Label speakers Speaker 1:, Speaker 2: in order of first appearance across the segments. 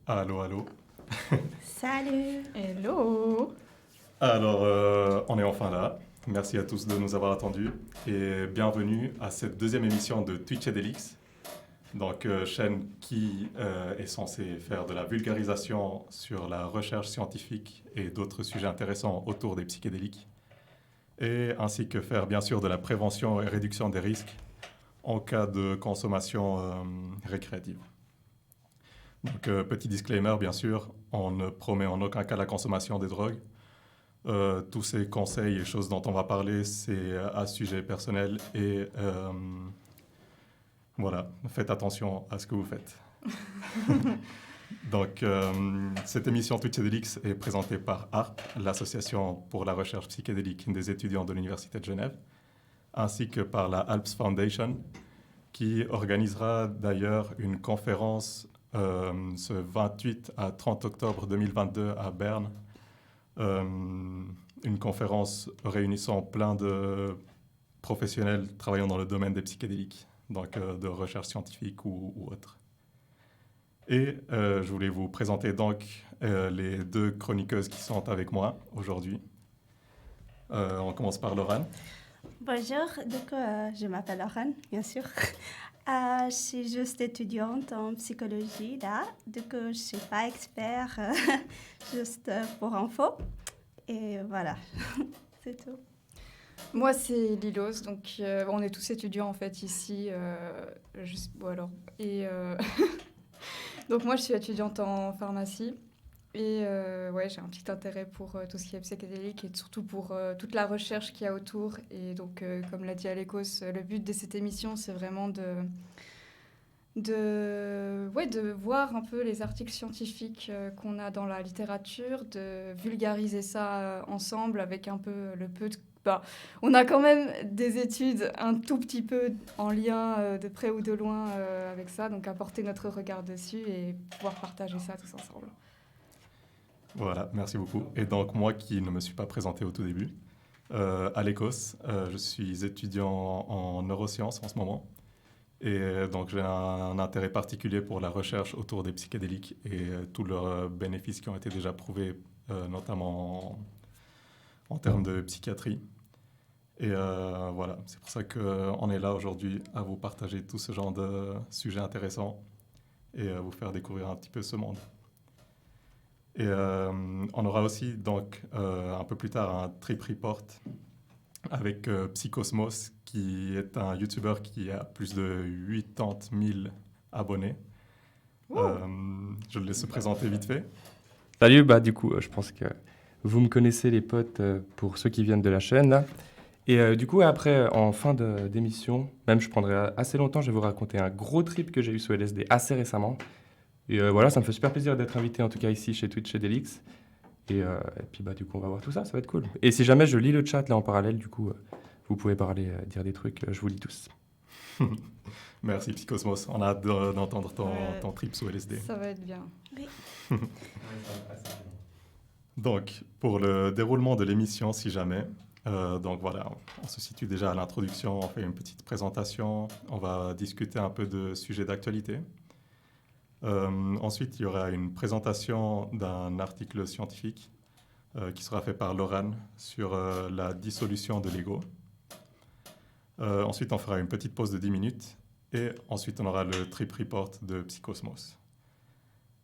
Speaker 1: Allô, allô.
Speaker 2: Salut.
Speaker 3: Hello.
Speaker 1: Alors, on est enfin là. Merci à tous de nous avoir attendus et bienvenue à cette deuxième émission de Twitch Edelix, donc chaîne qui est censée faire de la vulgarisation sur la recherche scientifique et d'autres sujets intéressants autour des psychédéliques, et ainsi que faire bien sûr de la prévention et réduction des risques en cas de consommation récréative. Donc, petit disclaimer, bien sûr, on ne promet en aucun cas la consommation des drogues. Tous ces conseils et choses dont on va parler, c'est à sujet personnel et voilà, faites attention à ce que vous faites. Donc, cette émission Twitch Edelix est présentée par ARP, l'Association pour la recherche psychédélique des étudiants de l'Université de Genève, ainsi que par la ALPS Foundation, qui organisera d'ailleurs une conférence ce 28 à 30 octobre 2022 à Berne. Une conférence réunissant plein de professionnels travaillant dans le domaine des psychédéliques, donc de recherche scientifique ou autre. Et je voulais vous présenter donc les deux chroniqueuses qui sont avec moi aujourd'hui. On commence par Laurent.
Speaker 2: Bonjour, je m'appelle Lauren, bien sûr. Je suis juste étudiante en psychologie là, je ne suis pas expert, juste pour info. Et voilà, c'est tout.
Speaker 3: Moi, c'est Lilos, donc on est tous étudiants en fait ici. Donc moi, je suis étudiante en pharmacie et ouais, j'ai un petit intérêt pour tout ce qui est psychédélique et surtout pour toute la recherche qu'il y a autour. Et donc, comme l'a dit Alekos, le but de cette émission, c'est vraiment de voir un peu les articles scientifiques qu'on a dans la littérature, de vulgariser ça ensemble avec un peu le peu de... on a quand même des études un tout petit peu en lien de près ou de loin avec ça, donc apporter notre regard dessus et pouvoir partager ça tous ensemble.
Speaker 1: Voilà, merci beaucoup. Et donc, moi qui ne me suis pas présenté au tout début, Alekos, je suis étudiant en neurosciences en ce moment. Et donc, j'ai un intérêt particulier pour la recherche autour des psychédéliques et tous leurs bénéfices qui ont été déjà prouvés, notamment en termes de psychiatrie. Et voilà, c'est pour ça qu'on est là aujourd'hui à vous partager tout ce genre de sujets intéressants et à vous faire découvrir un petit peu ce monde. Et on aura aussi donc un peu plus tard un trip report avec Psychosmos, qui est un YouTuber qui a plus de 80 000 abonnés. Je le laisse se présenter vite fait.
Speaker 4: Salut, du coup, je pense que vous me connaissez les potes pour ceux qui viennent de la chaîne. Là. Et du coup, après, en fin d'émission, même je prendrai assez longtemps, je vais vous raconter un gros trip que j'ai eu sur LSD assez récemment. Et voilà, ça me fait super plaisir d'être invité en tout cas ici chez Twitch et Delix. Et puis du coup, on va voir tout ça, ça va être cool. Et si jamais je lis le chat là en parallèle, du coup, vous pouvez parler, dire des trucs, je vous lis tous.
Speaker 1: Merci Psychosmos, on a hâte d'entendre ton trip sous LSD.
Speaker 3: Ça va être bien.
Speaker 2: Oui.
Speaker 1: Donc, pour le déroulement de l'émission, si jamais, donc voilà, on se situe déjà à l'introduction, on fait une petite présentation, on va discuter un peu de sujets d'actualité. Ensuite, il y aura une présentation d'un article scientifique qui sera fait par Laurent sur la dissolution de l'ego. Ensuite, on fera une petite pause de 10 minutes et ensuite, on aura le trip report de Psychosmos.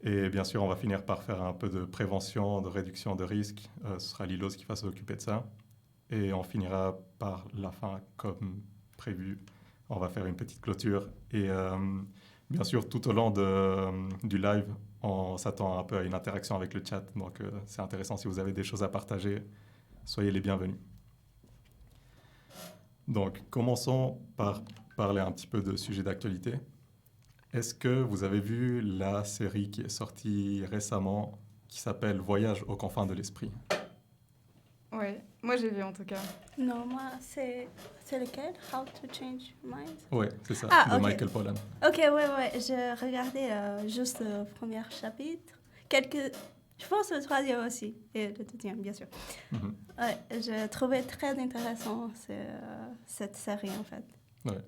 Speaker 1: Et bien sûr, on va finir par faire un peu de prévention, de réduction de risques. Ce sera Lilos qui va s'occuper de ça. Et on finira par la fin comme prévu. On va faire une petite clôture et... bien sûr, tout au long du live, on s'attend un peu à une interaction avec le chat. Donc, c'est intéressant si vous avez des choses à partager. Soyez les bienvenus. Donc, commençons par parler un petit peu de sujets d'actualité. Est-ce que vous avez vu la série qui est sortie récemment qui s'appelle Voyage aux confins de l'esprit?
Speaker 3: Ouais, moi j'ai vu en tout cas.
Speaker 2: Non, moi, c'est lequel? How to Change Minds?
Speaker 1: Oui, c'est ça,
Speaker 2: Ah,
Speaker 1: de
Speaker 2: ok.
Speaker 1: Michael Pollan.
Speaker 2: Ok, ouais, j'ai regardé juste le premier chapitre. Je pense le troisième aussi, et le deuxième, bien sûr.
Speaker 1: Mm-hmm.
Speaker 2: Ouais, j'ai trouvé très intéressant cette série, en fait.
Speaker 1: Ouais.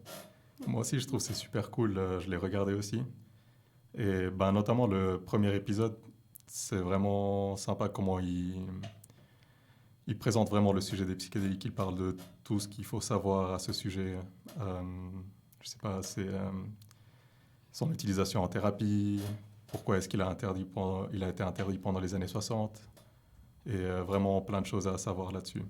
Speaker 1: Moi aussi, je trouve que c'est super cool. Je l'ai regardé aussi. Et ben, notamment le premier épisode, c'est vraiment sympa comment il présente vraiment le sujet des psychédéliques. Il parle de tout ce qu'il faut savoir à ce sujet. Je sais pas, c'est son utilisation en thérapie, pourquoi est-ce qu'il il a été interdit pendant les années 60, et vraiment plein de choses à savoir là-dessus.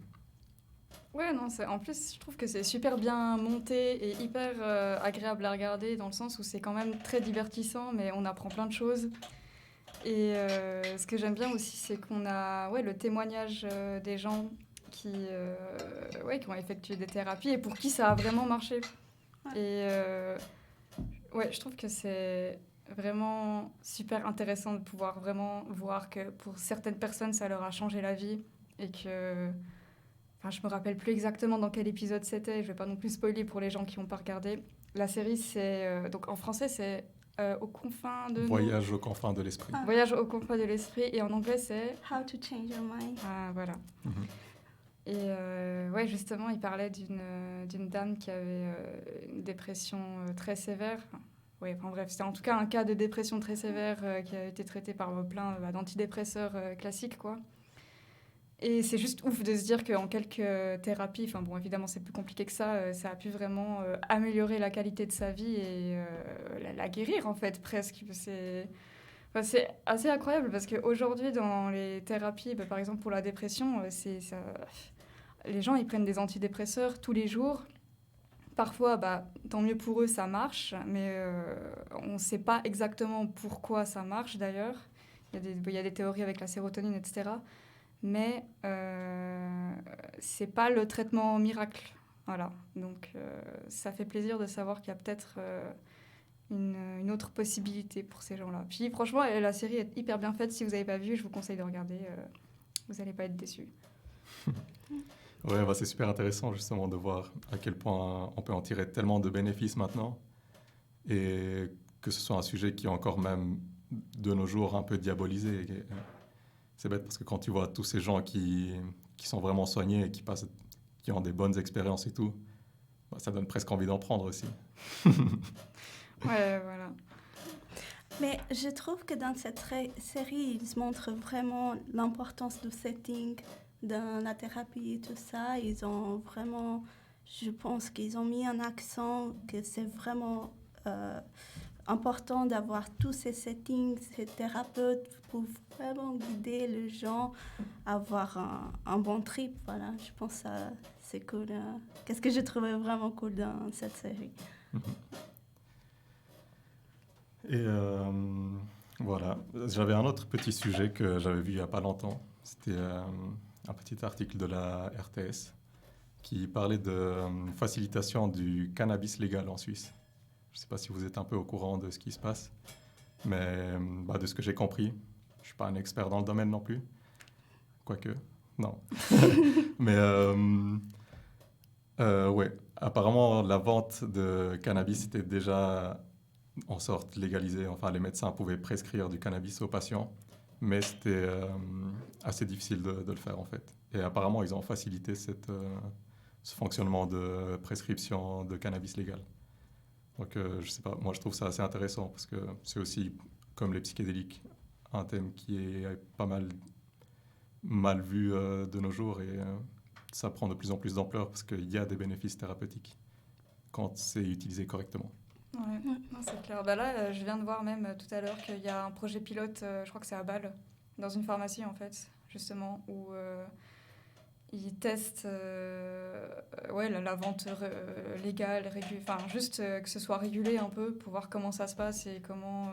Speaker 3: Ouais, non, en plus, je trouve que c'est super bien monté et hyper agréable à regarder dans le sens où c'est quand même très divertissant, mais on apprend plein de choses. Et ce que j'aime bien aussi, c'est qu'on a le témoignage des gens qui ont effectué des thérapies et pour qui ça a vraiment marché.
Speaker 2: Ouais.
Speaker 3: Et je trouve que c'est vraiment super intéressant de pouvoir vraiment voir que pour certaines personnes, ça leur a changé la vie et que... Enfin, je me rappelle plus exactement dans quel épisode c'était, je vais pas non plus spoiler pour les gens qui n'ont pas regardé. La série, c'est... donc en français, c'est aux confins de...
Speaker 1: Voyage aux confins de l'esprit.
Speaker 3: Voyage aux confins de l'esprit. Et en anglais, c'est...
Speaker 2: How to change your mind.
Speaker 3: Ah, voilà.
Speaker 1: Mhm.
Speaker 3: Et justement, il parlait d'une dame qui avait une dépression très sévère. Oui, enfin bref, c'était en tout cas un cas de dépression très sévère qui a été traité par plein d'antidépresseurs classiques, quoi. Et c'est juste ouf de se dire qu'en quelques thérapies, enfin bon, évidemment, c'est plus compliqué que ça a pu vraiment améliorer la qualité de sa vie et la guérir, en fait, presque. C'est assez incroyable parce qu'aujourd'hui, dans les thérapies, par exemple pour la dépression, les gens, ils prennent des antidépresseurs tous les jours. Parfois, tant mieux pour eux, ça marche, mais on ne sait pas exactement pourquoi ça marche, d'ailleurs. Il y a des théories avec la sérotonine, etc., mais c'est pas le traitement miracle, voilà. Donc ça fait plaisir de savoir qu'il y a peut-être une autre possibilité pour ces gens-là. Puis franchement, la série est hyper bien faite. Si vous n'avez pas vu, je vous conseille de regarder. Vous n'allez pas être déçus.
Speaker 1: Ouais, c'est super intéressant justement de voir à quel point on peut en tirer tellement de bénéfices maintenant, et que ce soit un sujet qui est encore même de nos jours un peu diabolisé. C'est bête parce que quand tu vois tous ces gens qui sont vraiment soignés et qui ont des bonnes expériences et tout, ça donne presque envie d'en prendre aussi.
Speaker 3: Ouais, voilà.
Speaker 2: Mais je trouve que dans cette série, ils montrent vraiment l'importance du setting, de la thérapie et tout ça. Ils ont vraiment, je pense qu'ils ont mis un accent que c'est vraiment important d'avoir tous ces settings, ces thérapeutes pour vraiment guider les gens à avoir un bon trip. Voilà, je pense que c'est cool. Qu'est-ce que j'ai trouvé vraiment cool dans cette série.
Speaker 1: Et voilà, j'avais un autre petit sujet que j'avais vu il n'y a pas longtemps. C'était un petit article de la RTS qui parlait de facilitation du cannabis légal en Suisse. Je ne sais pas si vous êtes un peu au courant de ce qui se passe, mais de ce que j'ai compris, je ne suis pas un expert dans le domaine non plus, quoique, non. Mais ouais, apparemment la vente de cannabis était déjà en sorte légalisée. Enfin, les médecins pouvaient prescrire du cannabis aux patients, mais c'était assez difficile de le faire en fait. Et apparemment, ils ont facilité ce fonctionnement de prescription de cannabis légal. Donc, je sais pas, moi je trouve ça assez intéressant parce que c'est aussi, comme les psychédéliques, un thème qui est pas mal vu de nos jours, et ça prend de plus en plus d'ampleur parce qu'il y a des bénéfices thérapeutiques quand c'est utilisé correctement.
Speaker 3: Ouais, non, c'est clair. Là, je viens de voir même tout à l'heure qu'il y a un projet pilote, je crois que c'est à Bâle, dans une pharmacie en fait, justement, où ils testent la vente légale, enfin juste que ce soit régulé un peu pour voir comment ça se passe et comment...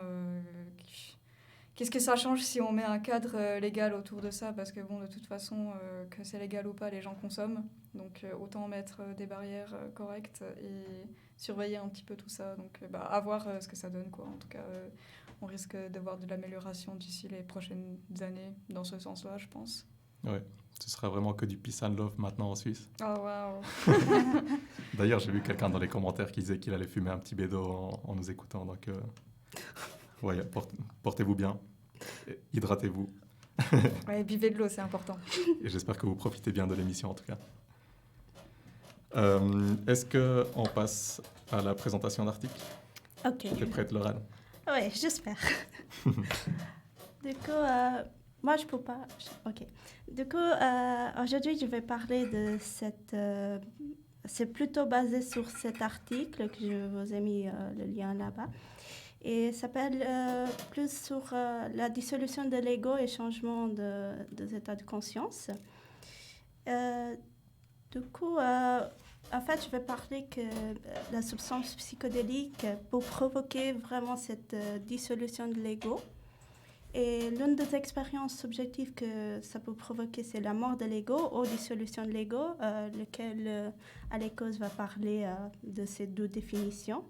Speaker 3: Qu'est-ce que ça change si on met un cadre légal autour de ça? Parce que bon, de toute façon, que c'est légal ou pas, les gens consomment. Donc autant mettre des barrières correctes et surveiller un petit peu tout ça. Donc à voir ce que ça donne, quoi. En tout cas, on risque de voir de l'amélioration d'ici les prochaines années dans ce sens-là, je pense.
Speaker 1: Ouais, ce sera vraiment que du peace and love maintenant en Suisse.
Speaker 3: Oh, waouh.
Speaker 1: D'ailleurs, j'ai vu quelqu'un dans les commentaires qui disait qu'il allait fumer un petit bédo en nous écoutant. Donc, ouais, portez-vous bien, hydratez-vous.
Speaker 3: Ouais, buvez de l'eau, c'est important.
Speaker 1: Et j'espère que vous profitez bien de l'émission en tout cas. Est-ce qu'on passe à la présentation d'articles?
Speaker 2: Ok.
Speaker 1: Tu es prête, Laurent?
Speaker 2: Oui, j'espère. Du coup, moi, je peux pas... Ok. Du coup, aujourd'hui, je vais parler de cette... c'est plutôt basé sur cet article que je vous ai mis le lien là-bas. Et ça s'appelle plus sur la dissolution de l'ego et changement des états de conscience. Du coup, en fait, je vais parler que la substance psychédélique peut provoquer vraiment cette dissolution de l'ego. Et l'une des expériences subjectives que ça peut provoquer, c'est la mort de l'ego ou dissolution de l'ego, lequel Alekos va parler de ces deux définitions.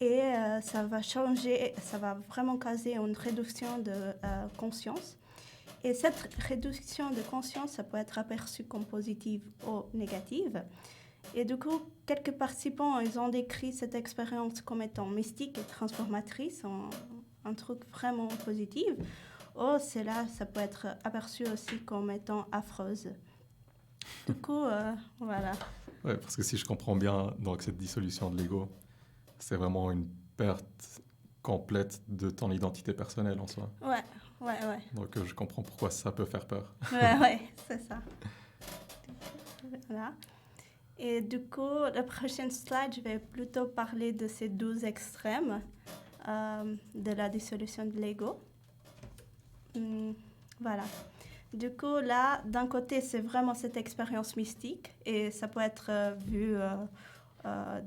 Speaker 2: Et ça va changer, ça va vraiment causer une réduction de conscience. Et cette réduction de conscience, ça peut être aperçu comme positive ou négative. Et du coup, quelques participants, ils ont décrit cette expérience comme étant mystique et transformatrice, un truc vraiment positif. Ou cela, ça peut être aperçu aussi comme étant affreuse. Du coup, voilà.
Speaker 1: Ouais, parce que si je comprends bien, donc cette dissolution de l'ego, c'est vraiment une perte complète de ton identité personnelle en soi.
Speaker 2: Ouais.
Speaker 1: Donc je comprends pourquoi ça peut faire peur.
Speaker 2: Ouais, c'est ça. Voilà. Et du coup, la prochaine slide, je vais plutôt parler de ces 12 extrêmes de la dissolution de l'ego. Voilà. Du coup, là, d'un côté, c'est vraiment cette expérience mystique et ça peut être vu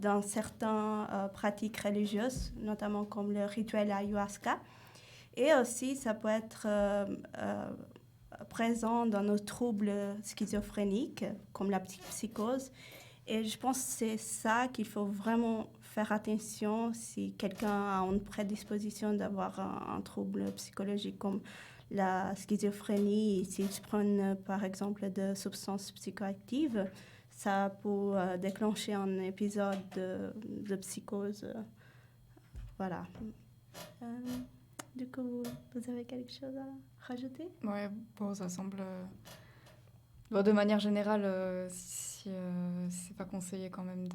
Speaker 2: dans certaines pratiques religieuses, notamment comme le rituel ayahuasca. Et aussi, ça peut être présent dans nos troubles schizophréniques, comme la psychose. Et je pense que c'est ça qu'il faut vraiment faire attention si quelqu'un a une prédisposition d'avoir un trouble psychologique comme la schizophrénie. S'il se prend, par exemple, de substances psychoactives, ça peut déclencher un épisode de psychose. Voilà. Du coup, vous avez quelque chose à rajouter?
Speaker 3: Ouais, bon, ça semble... Bon, de manière générale, c'est pas conseillé quand même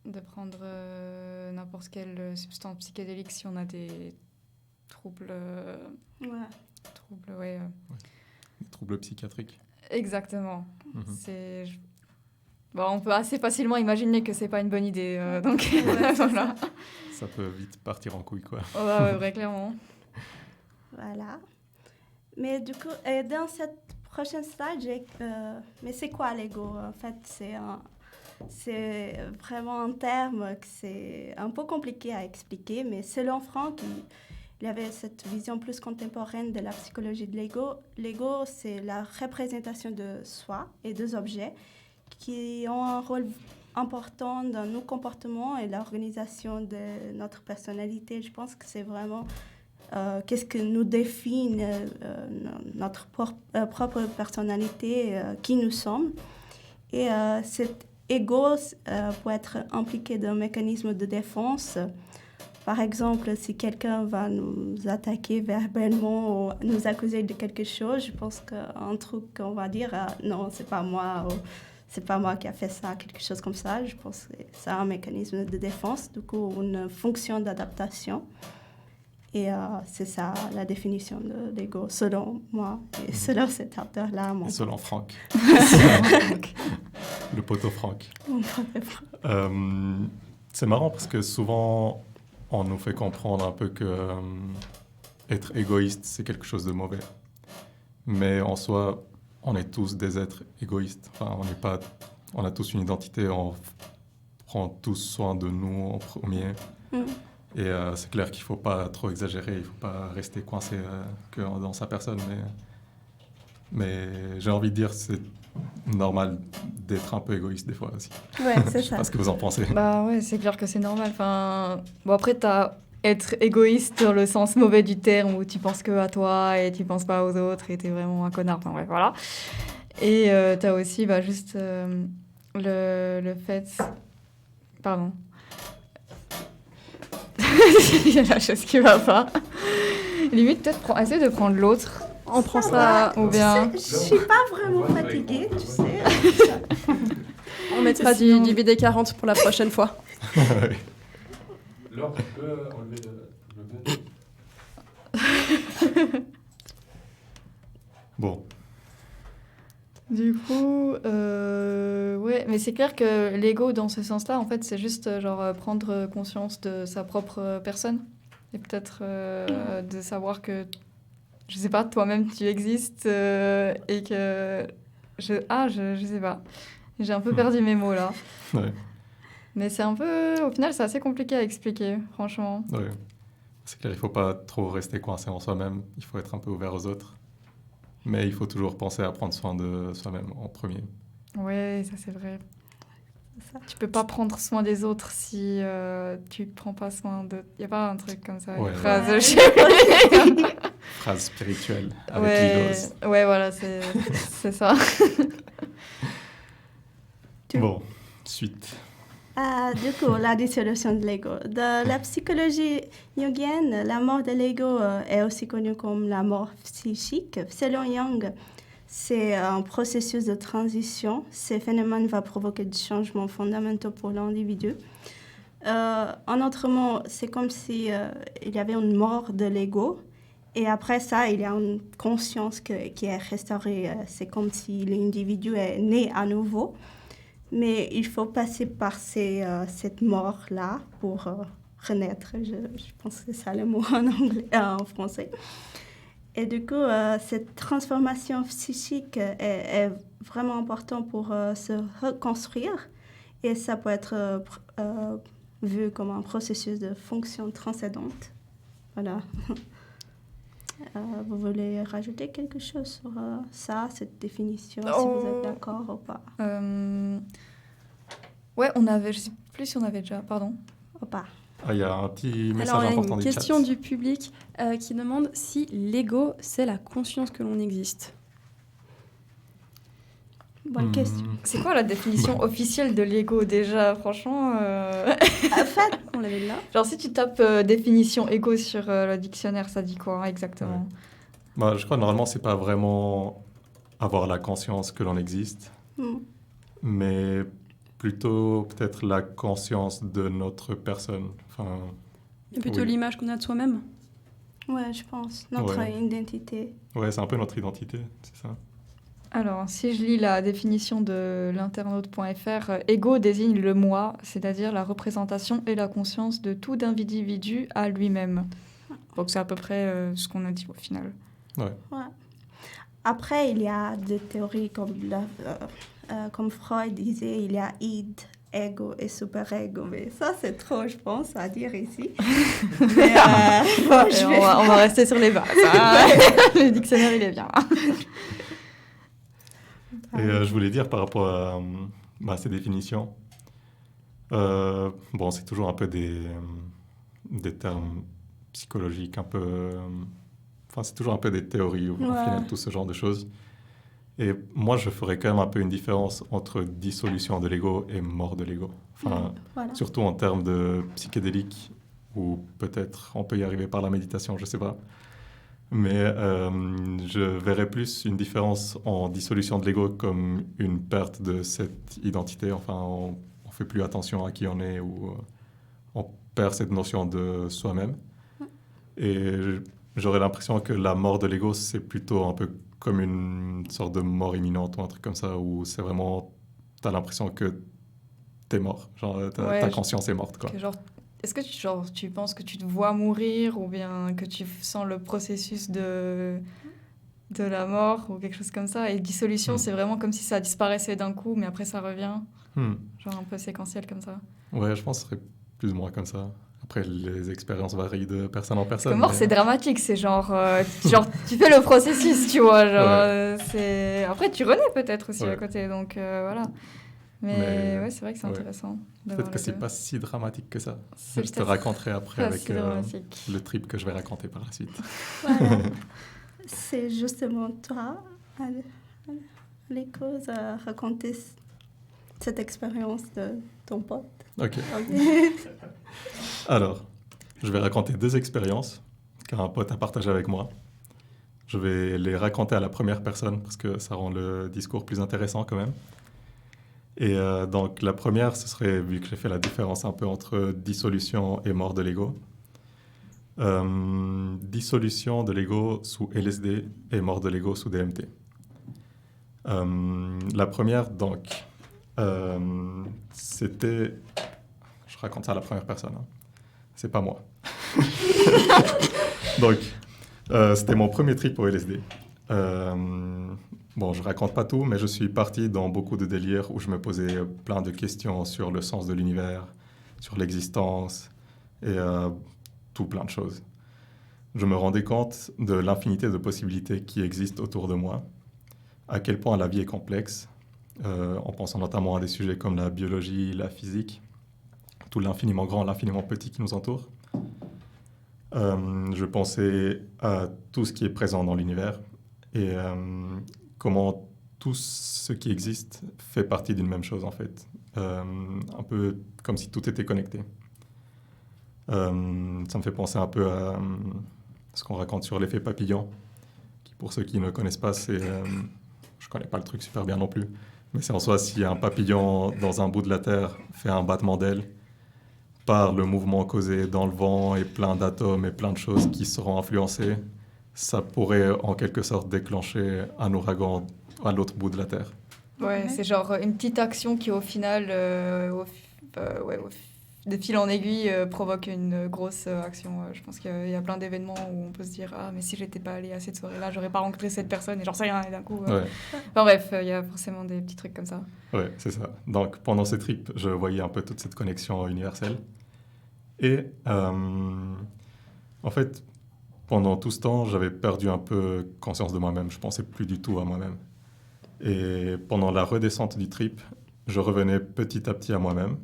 Speaker 3: de prendre n'importe quelle substance psychédélique si on a des troubles...
Speaker 1: Des troubles psychiatriques.
Speaker 3: Exactement. Bon, on peut assez facilement imaginer que c'est pas une bonne idée, donc voilà.
Speaker 1: Ça peut vite partir en couille, quoi.
Speaker 3: Ouais, clairement.
Speaker 2: Voilà. Mais du coup, dans cette prochaine slide, mais c'est quoi l'ego? En fait, c'est vraiment un terme que c'est un peu compliqué à expliquer, mais selon Franck, il avait cette vision plus contemporaine de la psychologie de l'ego. L'ego, c'est la représentation de soi et des objets qui ont un rôle important dans nos comportements et l'organisation de notre personnalité. Je pense que c'est vraiment qu'est-ce que nous définit notre propre personnalité, qui nous sommes. Et cet ego peut être impliqué dans un mécanisme de défense. Par exemple, si quelqu'un va nous attaquer verbalement ou nous accuser de quelque chose, je pense qu'un truc qu'on va dire, non, c'est pas moi, ou c'est pas moi qui a fait ça, quelque chose comme ça. Je pense que c'est un mécanisme de défense, du coup, une fonction d'adaptation. Et c'est ça la définition de l'ego, selon moi et selon cet auteur-là.
Speaker 1: Et selon Franck. Le poteau Franck. C'est marrant parce que souvent, on nous fait comprendre un peu que être égoïste, c'est quelque chose de mauvais. Mais en soi, on est tous des êtres égoïstes. Enfin, on a tous une identité, on prend tous soin de nous en premier. Et c'est clair qu'il ne faut pas trop exagérer, il ne faut pas rester coincé que dans sa personne. Mais j'ai envie de dire, c'est normal d'être un peu égoïste des fois aussi.
Speaker 2: Ouais, c'est ça.
Speaker 1: Je sais pas ce que vous en pensez.
Speaker 3: Bah ouais, c'est clair que c'est normal. Enfin, bon, après, t'as être égoïste dans le sens mauvais du terme, où tu penses que à toi et tu penses pas aux autres et t'es vraiment un connard. Enfin bref, voilà. Et t'as aussi juste le fait... Pardon. Il y a la chose qui va pas. Limite, peut-être essayer de prendre l'autre. On prend ça ou bien...
Speaker 2: Je suis pas vraiment fatiguée, tu sais.
Speaker 5: On mettra du BD40 pour la prochaine fois.
Speaker 1: Laure, tu peux enlever le Bon,
Speaker 3: Du coup, ouais, mais c'est clair que l'ego, dans ce sens-là, en fait, c'est juste prendre conscience de sa propre personne et peut-être de savoir que, je sais pas, toi-même tu existes et que je sais pas, j'ai un peu perdu mes mots là,
Speaker 1: ouais,
Speaker 3: mais c'est un peu, au final, c'est assez compliqué à expliquer, franchement.
Speaker 1: ouais. C'est clair, il faut pas trop rester coincé en soi-même. Il faut être un peu ouvert aux autres. Mais il faut toujours penser à prendre soin de soi-même en premier.
Speaker 3: Ouais, ça c'est vrai.
Speaker 2: C'est ça.
Speaker 3: Tu peux pas prendre soin des autres si tu prends pas soin de. Y a pas un truc comme ça,
Speaker 1: Ouais,
Speaker 3: une phrase.
Speaker 2: ouais.
Speaker 1: Phrase spirituelle avec
Speaker 3: Ouais,
Speaker 1: l'igos.
Speaker 3: ouais, voilà, c'est ça.
Speaker 1: Bon, suite.
Speaker 2: Du coup, la dissolution de l'ego. Dans la psychologie jungienne, la mort de l'ego est aussi connue comme la mort psychique. Selon Jung, c'est un processus de transition. Ce phénomène va provoquer des changements fondamentaux pour l'individu. En autre mot, c'est comme si il y avait une mort de l'ego. Et après ça, il y a une conscience qui est restaurée. C'est comme si l'individu est né à nouveau. Mais il faut passer par cette mort-là pour renaître. Je pense que c'est ça le mot en français. Et du coup, cette transformation psychique est vraiment importante pour se reconstruire. Et ça peut être vu comme un processus de fonction transcendante. Voilà. Vous voulez rajouter quelque chose sur ça, cette définition, si vous êtes d'accord ou pas?
Speaker 3: Ouais, on avait, je sais plus si on avait déjà, pardon.
Speaker 2: Ou pas?
Speaker 1: Ah, il y a un petit message
Speaker 5: Alors, il y a
Speaker 1: important
Speaker 5: une
Speaker 1: du
Speaker 5: question
Speaker 1: chat.
Speaker 5: du public qui demande si l'ego, c'est la conscience que l'on existe.
Speaker 2: Bonne question.
Speaker 3: C'est quoi la définition officielle de l'ego déjà? Franchement,
Speaker 2: En fait,
Speaker 5: On l'avait là.
Speaker 3: genre si tu tapes définition ego sur le dictionnaire, ça dit quoi exactement?
Speaker 1: Bah, je crois que normalement, c'est pas vraiment avoir la conscience que l'on existe, mais plutôt peut-être la conscience de notre personne. Enfin,
Speaker 5: Et plutôt
Speaker 1: oui.
Speaker 5: l'image qu'on a de soi-même.
Speaker 2: ouais, je pense. Notre
Speaker 1: Ouais.
Speaker 2: identité.
Speaker 1: Ouais, c'est un peu notre identité, c'est ça.
Speaker 3: Alors, si je lis la définition de l'internaute.fr, ego désigne le moi, c'est-à-dire la représentation et la conscience de tout individu à lui-même. Donc c'est à peu près ce qu'on a dit au final.
Speaker 1: Ouais.
Speaker 2: Ouais. Après, il y a des théories comme Freud disait, il y a id, ego et super-ego. Mais ça, c'est trop, je pense, à dire ici. Mais bon,
Speaker 3: Et on va rester sur les bases. hein. Le dictionnaire, il est bien.
Speaker 1: Et je voulais dire par rapport à ces définitions, bon, c'est toujours un peu des termes psychologiques, un peu. Enfin, c'est toujours un peu des théories, au final, tout ce genre de choses. Et moi, je ferais quand même un peu une différence entre dissolution de l'ego et mort de l'ego. Enfin,
Speaker 2: voilà.
Speaker 1: surtout en termes de psychédélique, ou peut-être on peut y arriver par la méditation, je sais pas. Mais je verrais plus une différence en dissolution de l'ego comme une perte de cette identité. Enfin, on fait plus attention à qui on est ou on perd cette notion de soi-même. Et j'aurais l'impression que la mort de l'ego, c'est plutôt un peu comme une sorte de mort imminente ou un truc comme ça, où c'est vraiment, t'as l'impression que t'es mort. Genre, ta conscience est morte, quoi.
Speaker 3: Que genre, est-ce que tu penses que tu te vois mourir ou bien que tu sens le processus de la mort ou quelque chose comme ça? Et dissolution, c'est vraiment comme si ça disparaissait d'un coup, mais après ça revient. Genre un peu séquentiel comme ça.
Speaker 1: Ouais, je pense que ce serait plus ou moins comme ça. Après, les expériences varient de personne en personne.
Speaker 3: Parce que mort, c'est dramatique. C'est genre, tu fais le processus, tu vois. Genre, c'est... Après, tu renais peut-être aussi à côté, donc voilà. Mais ouais, c'est vrai que c'est intéressant.
Speaker 1: Peut-être que c'est pas si dramatique que ça.
Speaker 3: C'est
Speaker 1: Je te raconterai après avec
Speaker 3: si
Speaker 1: le trip que je vais raconter par la suite.
Speaker 2: Voilà. C'est justement toi, les causes, à raconter cette expérience de ton pote.
Speaker 1: Ok. Alors, je vais raconter 2 expériences qu'un pote a partagées avec moi. Je vais les raconter à la première personne parce que ça rend le discours plus intéressant quand même. Et donc la première, ce serait, vu que j'ai fait la différence un peu entre dissolution et mort de l'ego, Dissolution de l'ego sous LSD et mort de l'ego sous DMT. La première, donc, c'était... Je raconte ça à la première personne. Hein. C'est pas moi. Donc, c'était mon premier trip au LSD. Bon, je raconte pas tout, mais je suis parti dans beaucoup de délires où je me posais plein de questions sur le sens de l'univers, sur l'existence et tout plein de choses. Je me rendais compte de l'infinité de possibilités qui existent autour de moi, à quel point la vie est complexe, en pensant notamment à des sujets comme la biologie, la physique, tout l'infiniment grand, l'infiniment petit qui nous entoure. Je pensais à tout ce qui est présent dans l'univers et comment tout ce qui existe fait partie d'une même chose en fait. Un peu comme si tout était connecté. Ça me fait penser un peu à ce qu'on raconte sur l'effet papillon, qui pour ceux qui ne connaissent pas, c'est... je ne connais pas le truc super bien non plus, mais c'est en soi si un papillon dans un bout de la Terre fait un battement d'ailes, par le mouvement causé dans le vent et plein d'atomes et plein de choses qui seront influencées, ça pourrait en quelque sorte déclencher un ouragan à l'autre bout de la Terre.
Speaker 3: Ouais, c'est genre une petite action qui au final, de fil en aiguille, provoque une grosse action. Je pense qu'il y a plein d'événements où on peut se dire « Ah, mais si j'étais pas allée à cette soirée-là, j'aurais pas rencontré cette personne et j'en sais rien. » Et d'un coup...
Speaker 1: Ouais.
Speaker 3: Enfin bref, il y a forcément des petits trucs comme ça.
Speaker 1: Ouais, c'est ça. Donc pendant ces trips, je voyais un peu toute cette connexion universelle. Et en fait, pendant tout ce temps, j'avais perdu un peu conscience de moi-même. Je pensais plus du tout à moi-même. Et pendant la redescente du trip, je revenais petit à petit à moi-même.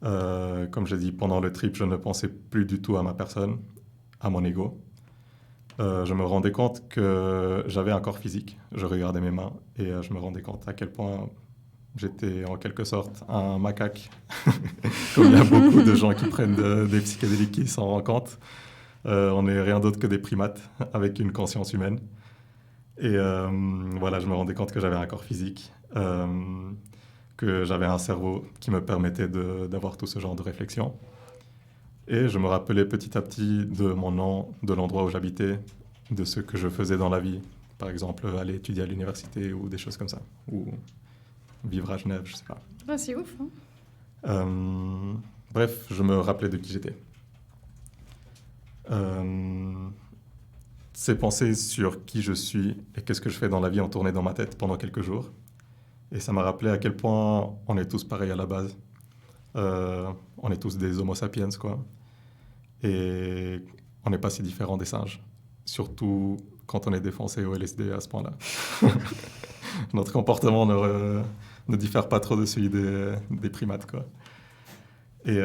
Speaker 1: Comme j'ai dit, pendant le trip, je ne pensais plus du tout à ma personne, à mon ego. Je me rendais compte que j'avais un corps physique. Je regardais mes mains et je me rendais compte à quel point j'étais en quelque sorte un macaque. Comme il y a beaucoup de gens qui prennent des psychédéliques qui s'en rendent compte. On n'est rien d'autre que des primates avec une conscience humaine. Et voilà, je me rendais compte que j'avais un corps physique, que j'avais un cerveau qui me permettait d'avoir tout ce genre de réflexion. Et je me rappelais petit à petit de mon nom, de l'endroit où j'habitais, de ce que je faisais dans la vie. Par exemple, aller étudier à l'université ou des choses comme ça. Ou vivre à Genève, je sais pas.
Speaker 3: Ah, c'est ouf, hein.
Speaker 1: Bref, je me rappelais de qui j'étais. Ces pensées sur qui je suis et qu'est-ce que je fais dans la vie ont tourné dans ma tête pendant quelques jours. Et ça m'a rappelé à quel point on est tous pareils à la base. On est tous des homo sapiens, quoi. Et on n'est pas si différents des singes. Surtout quand on est défoncé au LSD à ce point-là. Notre comportement ne diffère pas trop de celui des primates, quoi. Et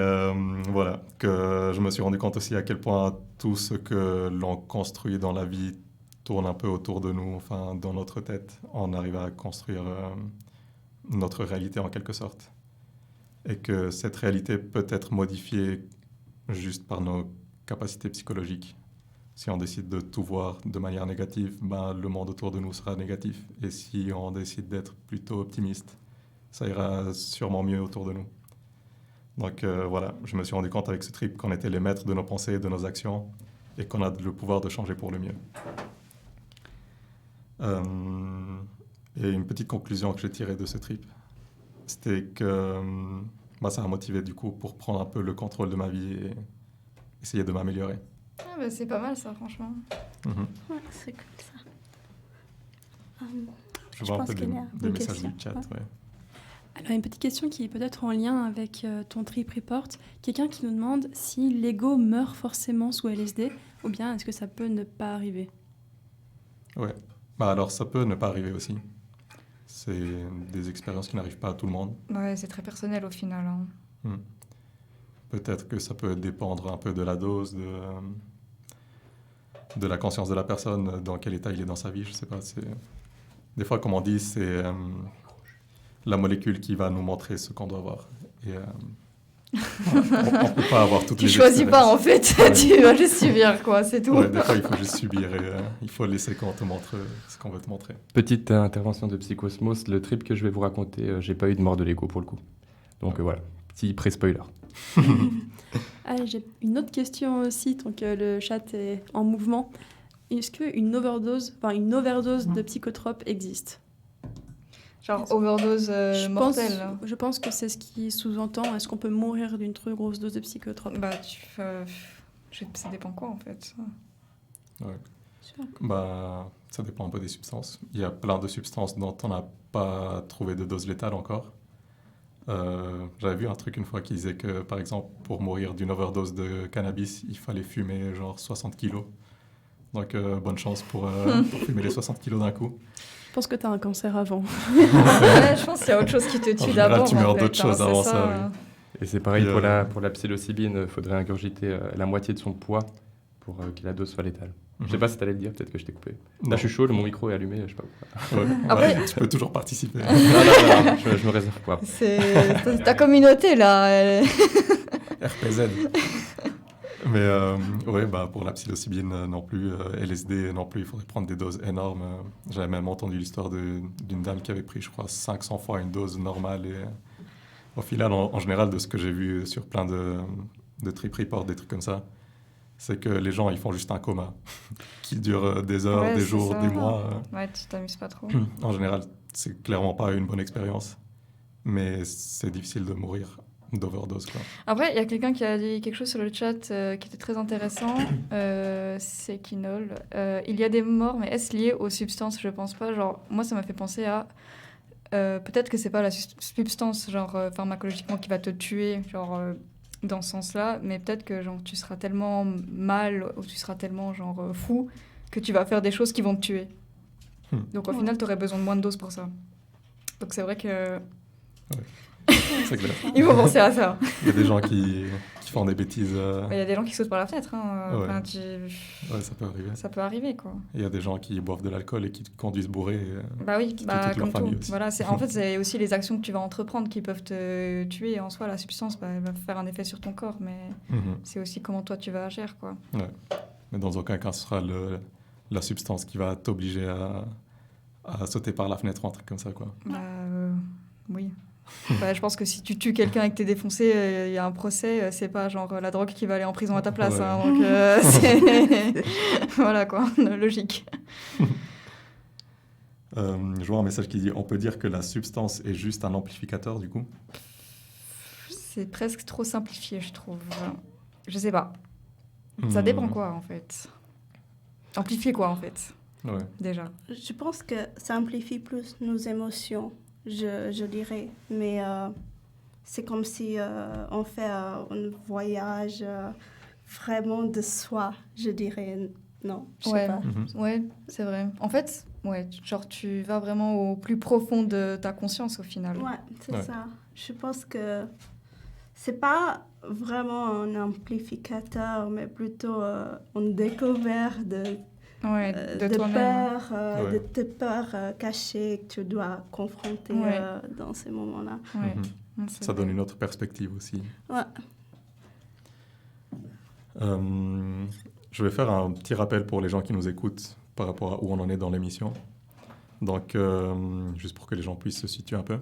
Speaker 1: voilà, que je me suis rendu compte aussi à quel point tout ce que l'on construit dans la vie tourne un peu autour de nous, enfin, dans notre tête. On arrive à construire notre réalité en quelque sorte. Et que cette réalité peut être modifiée juste par nos capacités psychologiques. Si on décide de tout voir de manière négative, ben, le monde autour de nous sera négatif. Et si on décide d'être plutôt optimiste, ça ira sûrement mieux autour de nous. Donc voilà, je me suis rendu compte avec ce trip qu'on était les maîtres de nos pensées et de nos actions et qu'on a le pouvoir de changer pour le mieux. Et une petite conclusion que j'ai tirée de ce trip, c'était que ça m'a motivé du coup pour prendre un peu le contrôle de ma vie et essayer de m'améliorer.
Speaker 3: Ah, bah, c'est pas mal ça, franchement.
Speaker 2: Ouais, c'est comme ça.
Speaker 1: Je vois un peu
Speaker 2: pense qu'il y a
Speaker 1: des
Speaker 2: une
Speaker 1: messages
Speaker 2: question.
Speaker 1: du chat. Ouais.
Speaker 5: Alors, une petite question qui est peut-être en lien avec ton trip report. Quelqu'un qui nous demande si l'ego meurt forcément sous LSD ou bien est-ce que ça peut ne pas arriver.
Speaker 1: Ouais. Alors ça peut ne pas arriver aussi. C'est des expériences qui n'arrivent pas à tout le monde.
Speaker 3: Ouais, c'est très personnel au final. Hein.
Speaker 1: Peut-être que ça peut dépendre un peu de la dose, de la conscience de la personne, dans quel état il est dans sa vie, je sais pas. Des fois, comme on dit, c'est la molécule qui va nous montrer ce qu'on doit voir. Et on ne peut pas avoir toutes
Speaker 3: Tu
Speaker 1: les
Speaker 3: choisis pas en fait,
Speaker 1: Ouais.
Speaker 3: tu vas juste subir quoi, c'est tout.
Speaker 1: Ouais, des fois, il faut juste subir et il faut laisser qu'on te montre ce qu'on veut te montrer.
Speaker 4: Petite intervention de Psychosmos, le trip que je vais vous raconter, j'ai pas eu de mort de l'ego pour le coup. Donc voilà, Petit pré-spoiler.
Speaker 5: Allez, j'ai une autre question aussi, tant que le chat est en mouvement. Est-ce qu'une overdose, de psychotropes existe?
Speaker 3: Genre overdose mortelle.
Speaker 5: Je pense que c'est ce qui sous-entend. Est-ce qu'on peut mourir d'une trop grosse dose de psychotropes?
Speaker 3: Bah, ça dépend quoi en fait.
Speaker 1: Ouais.
Speaker 5: Sûr.
Speaker 1: Bah, ça dépend un peu des substances. Il y a plein de substances dont on n'a pas trouvé de dose létale encore. J'avais vu un truc une fois qui disait que, par exemple, pour mourir d'une overdose de cannabis, il fallait fumer genre 60 kilos. Donc, bonne chance pour fumer les 60 kilos d'un coup.
Speaker 5: Je pense que tu as un cancer avant.
Speaker 3: Ouais, je pense qu'il y a autre chose qui te tue
Speaker 1: général,
Speaker 3: d'abord.
Speaker 1: tu meurs
Speaker 3: en fait,
Speaker 1: d'autres choses
Speaker 3: c'est
Speaker 1: avant ça, oui.
Speaker 4: Et c'est pareil
Speaker 1: Et,
Speaker 4: pour la psilocybine, il faudrait ingurgiter la moitié de son poids pour que la dose soit létale. Je sais pas si tu allais le dire, peut-être que je t'ai coupé.
Speaker 1: Non.
Speaker 4: Là, je suis chaud, mon micro est allumé, je sais pas pourquoi.
Speaker 1: Ouais.
Speaker 3: Après-
Speaker 1: Ouais, tu peux toujours participer.
Speaker 4: Non, je me réserve pas.
Speaker 3: C'est ta communauté là.
Speaker 1: RPZ. Mais ouais, bah, pour la psilocybine non plus, LSD non plus, il faudrait prendre des doses énormes. J'avais même entendu l'histoire d'une dame qui avait pris, je crois, 500 fois une dose normale. Et au final, en général, de ce que j'ai vu sur plein de trip reports, des trucs comme ça, c'est que les gens, ils font juste un coma qui dure des heures,
Speaker 3: Ouais,
Speaker 1: des
Speaker 3: c'est
Speaker 1: jours,
Speaker 3: ça.
Speaker 1: des mois.
Speaker 3: Ouais, tu t'amuses pas trop.
Speaker 1: En général, c'est clairement pas une bonne expérience. Mais c'est difficile de mourir d'overdose, quoi.
Speaker 3: Après, il y a quelqu'un qui a dit quelque chose sur le chat qui était très intéressant. C'est Kinol. Il y a des morts, mais est-ce lié aux substances? Je pense pas. Genre, moi, ça m'a fait penser à. Peut-être que c'est pas la substance, genre pharmacologiquement, qui va te tuer, genre dans ce sens-là, mais peut-être que genre tu seras tellement mal ou tu seras tellement genre fou que tu vas faire des choses qui vont te tuer. Donc au final, tu aurais besoin de moins de doses pour ça. Donc c'est vrai que
Speaker 1: C'est clair.
Speaker 3: il faut penser à ça.
Speaker 1: Il y a des gens qui font des bêtises.
Speaker 3: Il y a des gens qui sautent par la fenêtre. Hein.
Speaker 1: Ouais.
Speaker 3: Enfin,
Speaker 1: Ouais, ça peut arriver.
Speaker 3: ça peut arriver, quoi.
Speaker 1: Il y a des gens qui boivent de l'alcool et qui conduisent bourrés.
Speaker 3: Bah oui,
Speaker 1: Qui
Speaker 3: bah,
Speaker 1: tuent toute leur
Speaker 3: comme tout.
Speaker 1: famille aussi.
Speaker 3: Voilà, en fait, c'est aussi les actions que tu vas entreprendre qui peuvent te tuer. En soi, la substance, bah, elle va faire un effet sur ton corps, mais
Speaker 1: Mhm.
Speaker 3: c'est aussi comment toi tu vas agir, quoi.
Speaker 1: Mais dans aucun cas, ce sera la substance qui va t'obliger à sauter par la fenêtre ou un truc comme ça, quoi.
Speaker 3: Bah, oui. Bah, je pense que si tu tues quelqu'un et que t'es défoncé, il y a un procès, c'est pas genre la drogue qui va aller en prison à ta place.
Speaker 1: Ouais.
Speaker 3: Hein, donc, c'est... voilà, quoi, logique.
Speaker 1: Je vois un message qui dit « On peut dire que la substance est juste un amplificateur, du coup ?»
Speaker 3: C'est presque trop simplifié, je trouve. Je sais pas. Ça dépend quoi, en fait. Amplifier quoi, en fait,
Speaker 1: Ouais.
Speaker 3: déjà.
Speaker 2: Je pense que ça amplifie plus nos émotions, je dirais. Mais c'est comme si on fait un voyage vraiment de soi, je dirais. Non, je sais
Speaker 3: Ouais.
Speaker 2: pas.
Speaker 1: Mhm.
Speaker 3: Ouais, c'est vrai. En fait, ouais, genre tu vas vraiment au plus profond de ta conscience au final.
Speaker 2: Ouais, c'est
Speaker 1: Ouais.
Speaker 2: ça. Je pense que c'est pas vraiment un amplificateur, mais plutôt une découverte
Speaker 3: Ouais, de
Speaker 2: de
Speaker 3: toi-même.
Speaker 2: peurs,
Speaker 1: Ouais.
Speaker 2: de tes peurs cachées que tu dois confronter
Speaker 3: Ouais.
Speaker 2: dans ces moments-là.
Speaker 3: Ouais.
Speaker 1: Mhm.
Speaker 3: Non, c'est
Speaker 1: Ça
Speaker 3: vrai.
Speaker 1: donne une autre perspective aussi.
Speaker 2: Ouais.
Speaker 1: Je vais faire un petit rappel pour les gens qui nous écoutent par rapport à où on en est dans l'émission. Donc, juste pour que les gens puissent se situer un peu.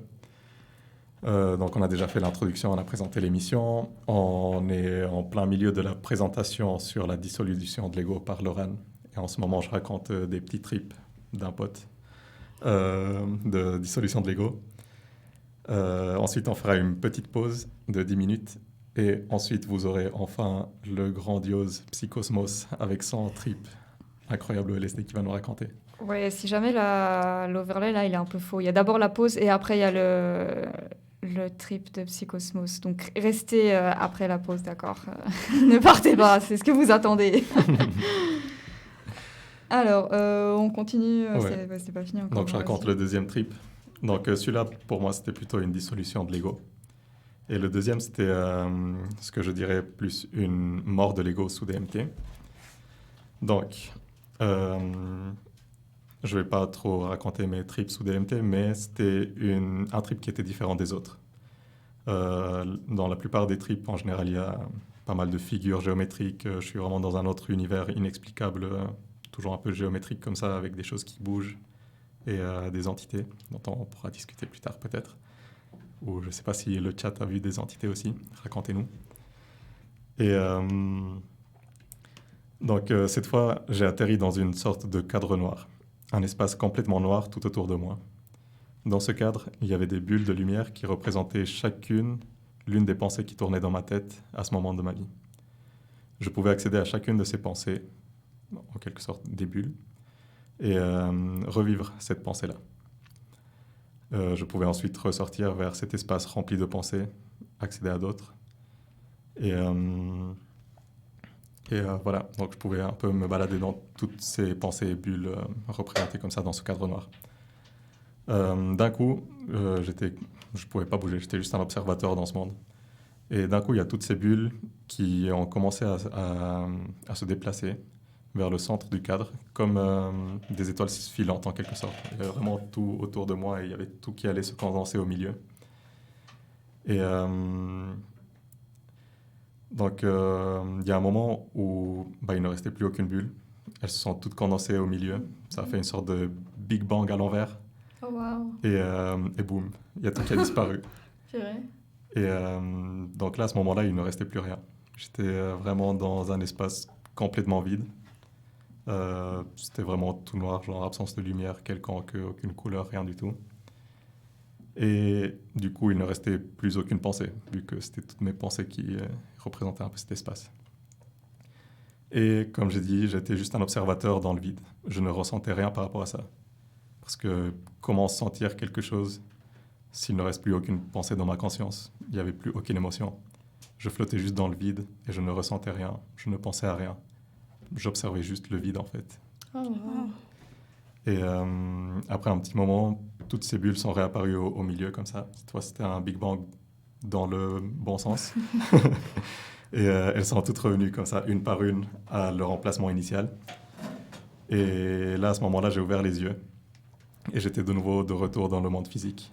Speaker 1: Donc, on a déjà fait l'introduction, on a présenté l'émission. On est en plein milieu de la présentation sur la dissolution de l'ego par Laurent. Et en ce moment, je raconte des petits trips d'un pote de dissolution de l'ego. Ensuite, on fera une petite pause de 10 minutes. Et ensuite, vous aurez enfin le grandiose Psychosmos avec son trip incroyable au LSD qui va nous raconter.
Speaker 3: Ouais, si jamais l'overlay, là, il est un peu faux. Il y a d'abord la pause et après, il y a le trip de Psychosmos. Donc, restez après la pause, d'accord. Ne partez pas, c'est ce que vous attendez. Alors, on continue.
Speaker 1: Ouais.
Speaker 3: C'est pas fini encore.
Speaker 1: Donc, je raconte le deuxième trip. Donc, celui-là, pour moi, c'était plutôt une dissolution de l'ego. Et le deuxième, c'était ce que je dirais plus une mort de l'ego sous DMT. Donc, je ne vais pas trop raconter mes trips sous DMT, mais c'était un trip qui était différent des autres. Dans la plupart des trips, en général, il y a pas mal de figures géométriques. Je suis vraiment dans un autre univers inexplicable, toujours un peu géométrique comme ça, avec des choses qui bougent et des entités dont on pourra discuter plus tard peut-être. ou je ne sais pas si le chat a vu des entités aussi. Racontez-nous. Et donc, cette fois, j'ai atterri dans une sorte de cadre noir, un espace complètement noir tout autour de moi. Dans ce cadre, il y avait des bulles de lumière qui représentaient chacune l'une des pensées qui tournaient dans ma tête à ce moment de ma vie. Je pouvais accéder à chacune de ces pensées, en quelque sorte des bulles, et revivre cette pensée-là. Je pouvais ensuite ressortir vers cet espace rempli de pensées, accéder à d'autres. Et voilà, donc je pouvais un peu me balader dans toutes ces pensées et bulles représentées comme ça dans ce cadre noir. D'un coup, je ne pouvais pas bouger, j'étais juste un observateur dans ce monde. Et d'un coup, il y a toutes ces bulles qui ont commencé à se déplacer vers le centre du cadre, comme des étoiles filantes en quelque sorte. Il y avait vraiment tout autour de moi et il y avait tout qui allait se condenser au milieu. Et donc, il y a un moment où il ne restait plus aucune bulle. Elles se sont toutes condensées au milieu. Ça a fait une sorte de Big Bang à l'envers.
Speaker 3: Oh, wow.
Speaker 1: Et boum, il y a tout qui a disparu.
Speaker 3: C'est vrai.
Speaker 1: Et donc là, à ce moment-là, il ne restait plus rien. J'étais vraiment dans un espace complètement vide. C'était vraiment tout noir, genre absence de lumière quelconque, aucune couleur, rien du tout. Et du coup, il ne restait plus aucune pensée, vu que c'était toutes mes pensées qui représentaient un peu cet espace. Et comme j'ai dit, j'étais juste un observateur dans le vide. Je ne ressentais rien par rapport à ça. Parce que comment sentir quelque chose s'il ne reste plus aucune pensée dans ma conscience? Il n'y avait plus aucune émotion. Je flottais juste dans le vide et je ne ressentais rien. Je ne pensais à rien. J'observais juste le vide, en fait.
Speaker 3: Oh, wow.
Speaker 1: Et après un petit moment, toutes ces bulles sont réapparues au milieu, comme ça. Cette fois, c'était un Big Bang dans le bon sens. Et elles sont toutes revenues comme ça, une par une, à leur emplacement initial. Et là, à ce moment-là, j'ai ouvert les yeux. Et j'étais de nouveau de retour dans le monde physique.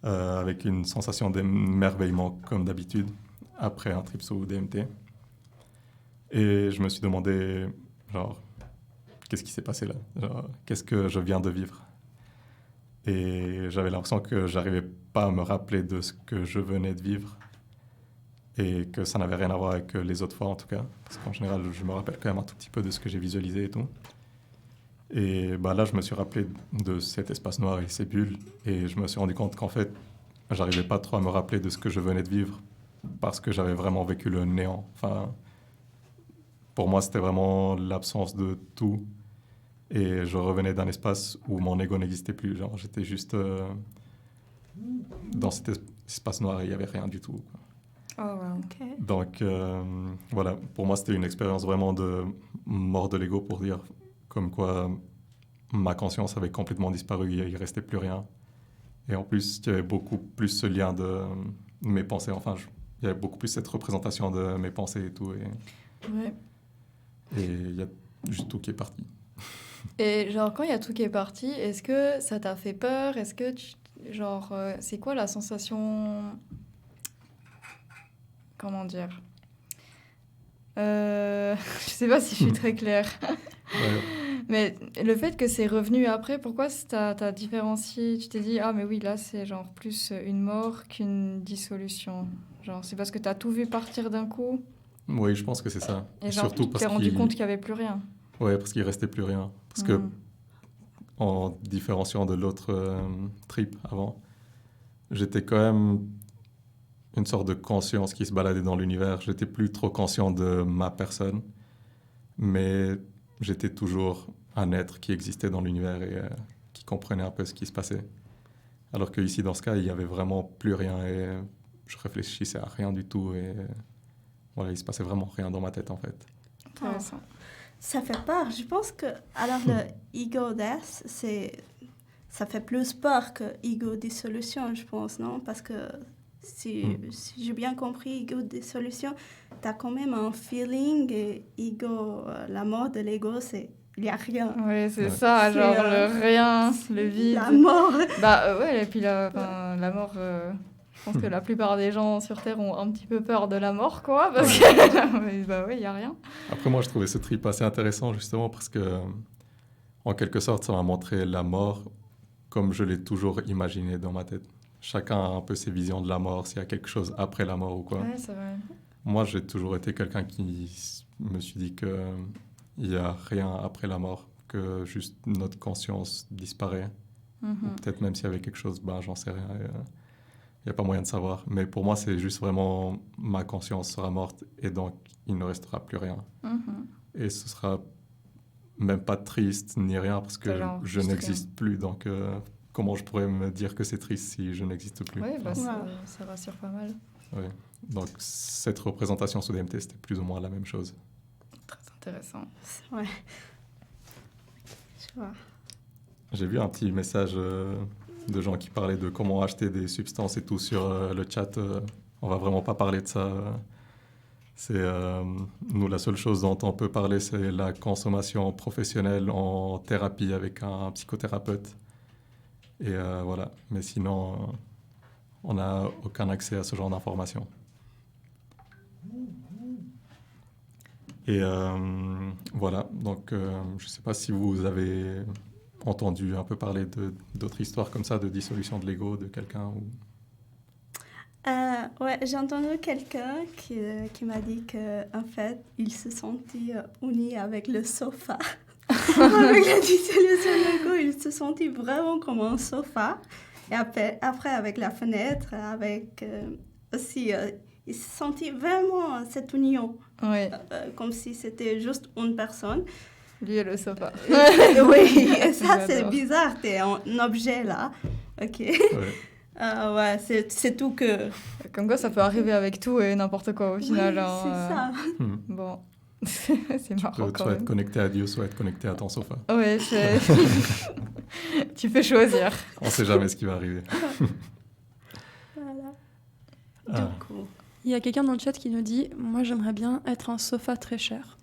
Speaker 1: Avec une sensation d'émerveillement, comme d'habitude, après un trip sous DMT. Et je me suis demandé, genre, qu'est-ce qui s'est passé là? Genre, qu'est-ce que je viens de vivre? Et j'avais l'impression que j'arrivais pas à me rappeler de ce que je venais de vivre. Et que ça n'avait rien à voir avec les autres fois, en tout cas. Parce qu'en général, je me rappelle quand même un tout petit peu de ce que j'ai visualisé et tout. Et là, je me suis rappelé de cet espace noir et ces bulles. Et je me suis rendu compte qu'en fait, j'arrivais pas trop à me rappeler de ce que je venais de vivre. Parce que j'avais vraiment vécu le néant. Enfin, pour moi, c'était vraiment l'absence de tout. Et je revenais d'un espace où mon ego n'existait plus. Genre, j'étais juste dans cet espace noir et il n'y avait rien du tout, quoi.
Speaker 3: Oh, wow.
Speaker 2: Ok.
Speaker 1: Donc, voilà. Pour moi, c'était une expérience vraiment de mort de l'ego, pour dire comme quoi ma conscience avait complètement disparu. Il ne restait plus rien. Et en plus, il y avait beaucoup plus ce lien de mes pensées. Enfin, il y avait beaucoup plus cette représentation de mes pensées et tout.
Speaker 3: Ouais.
Speaker 1: Et il y a juste tout qui est parti.
Speaker 3: Et genre, quand il y a tout qui est parti, est-ce que ça t'a fait peur? Est-ce que c'est quoi la sensation? Comment dire? Je sais pas si je suis très claire.
Speaker 1: Ouais.
Speaker 3: Mais le fait que c'est revenu après, pourquoi t'as différencié? Tu t'es dit, ah mais oui, là c'est genre plus une mort qu'une dissolution. Genre, c'est parce que t'as tout vu partir d'un coup?
Speaker 1: Oui, je pense que c'est ça.
Speaker 3: Et genre,
Speaker 1: surtout
Speaker 3: tu t'es rendu compte qu'il n'y avait plus rien.
Speaker 1: Ouais, parce qu'il ne restait plus rien. Parce que, en différenciant de l'autre trip avant, j'étais quand même une sorte de conscience qui se baladait dans l'univers. J'étais plus trop conscient de ma personne, mais j'étais toujours un être qui existait dans l'univers et qui comprenait un peu ce qui se passait. Alors qu'ici, dans ce cas, il n'y avait vraiment plus rien et je réfléchissais à rien du tout et voilà, il se passait vraiment rien dans ma tête, en fait.
Speaker 3: Intéressant.
Speaker 2: Ça fait peur. Je pense que alors le ego death, ça fait plus peur que ego dissolution, je pense, non? Parce que si j'ai bien compris, ego dissolution, tu as quand même un feeling et ego, la mort de l'ego, c'est il n'y a rien.
Speaker 3: Oui, c'est ça, genre le rien, le vide.
Speaker 2: La mort.
Speaker 3: Ouais, et puis la mort, je pense que la plupart des gens sur Terre ont un petit peu peur de la mort, quoi, parce que, oui, il n'y a rien.
Speaker 1: Après, moi, je trouvais ce trip assez intéressant, justement, parce que, en quelque sorte, ça m'a montré la mort comme je l'ai toujours imaginé dans ma tête. chacun a un peu ses visions de la mort, s'il y a quelque chose après la mort ou quoi.
Speaker 3: Ouais, c'est vrai.
Speaker 1: Moi, j'ai toujours été quelqu'un qui me suis dit qu'il n'y a rien après la mort, que juste notre conscience disparaît. Ou peut-être même s'il y avait quelque chose, ben, j'en sais rien. Il n'y a pas moyen de savoir. Mais pour moi, c'est juste vraiment ma conscience sera morte et donc il ne restera plus rien. Et ce sera même pas triste ni rien parce que
Speaker 3: Genre,
Speaker 1: je
Speaker 3: juste
Speaker 1: n'existe plus. Donc, comment je pourrais me dire que c'est triste si je n'existe plus?
Speaker 3: Oui, bah,
Speaker 2: Ouais.
Speaker 3: ça rassure pas mal.
Speaker 1: Ouais. Donc, cette représentation sous DMT, c'était plus ou moins la même chose.
Speaker 3: Très intéressant.
Speaker 2: Ouais. Je vois.
Speaker 1: J'ai vu un petit message de gens qui parlaient de comment acheter des substances et tout sur le chat. On va vraiment pas parler de ça. Nous, la seule chose dont on peut parler, c'est la consommation professionnelle en thérapie avec un psychothérapeute. Et voilà. Mais sinon, on n'a aucun accès à ce genre d'informations. Et voilà. Donc, je ne sais pas si vous avez entendu un peu parler d'autres histoires comme ça, de dissolution de l'ego de quelqu'un ou...
Speaker 2: Ouais, j'ai entendu quelqu'un qui m'a dit qu'en fait, il se sentait uni avec le sofa. Avec la dissolution de l'ego, il se sentait vraiment comme un sofa. Et après avec la fenêtre, avec aussi, il se sentait vraiment cette union,
Speaker 3: Oui,
Speaker 2: comme si c'était juste une personne.
Speaker 3: lui et le sofa.
Speaker 2: Oui, et ça, c'est
Speaker 3: J'adore.
Speaker 2: bizarre, t'es un objet là. Ok.
Speaker 1: Ouais.
Speaker 2: Ouais, c'est tout que...
Speaker 3: Comme quoi, ça peut arriver avec tout et n'importe quoi au final.
Speaker 2: Oui,
Speaker 3: hein,
Speaker 2: c'est ça.
Speaker 3: Bon, c'est marrant quand
Speaker 1: Soit être
Speaker 3: même.
Speaker 1: connecté à Dieu, soit être connecté à ton sofa.
Speaker 3: Oui, c'est... tu peux choisir.
Speaker 1: On ne sait jamais ce qui va arriver.
Speaker 2: Voilà.
Speaker 1: Ah.
Speaker 2: Du coup...
Speaker 5: Il y a quelqu'un dans le chat qui nous dit « Moi, j'aimerais bien être un sofa très cher.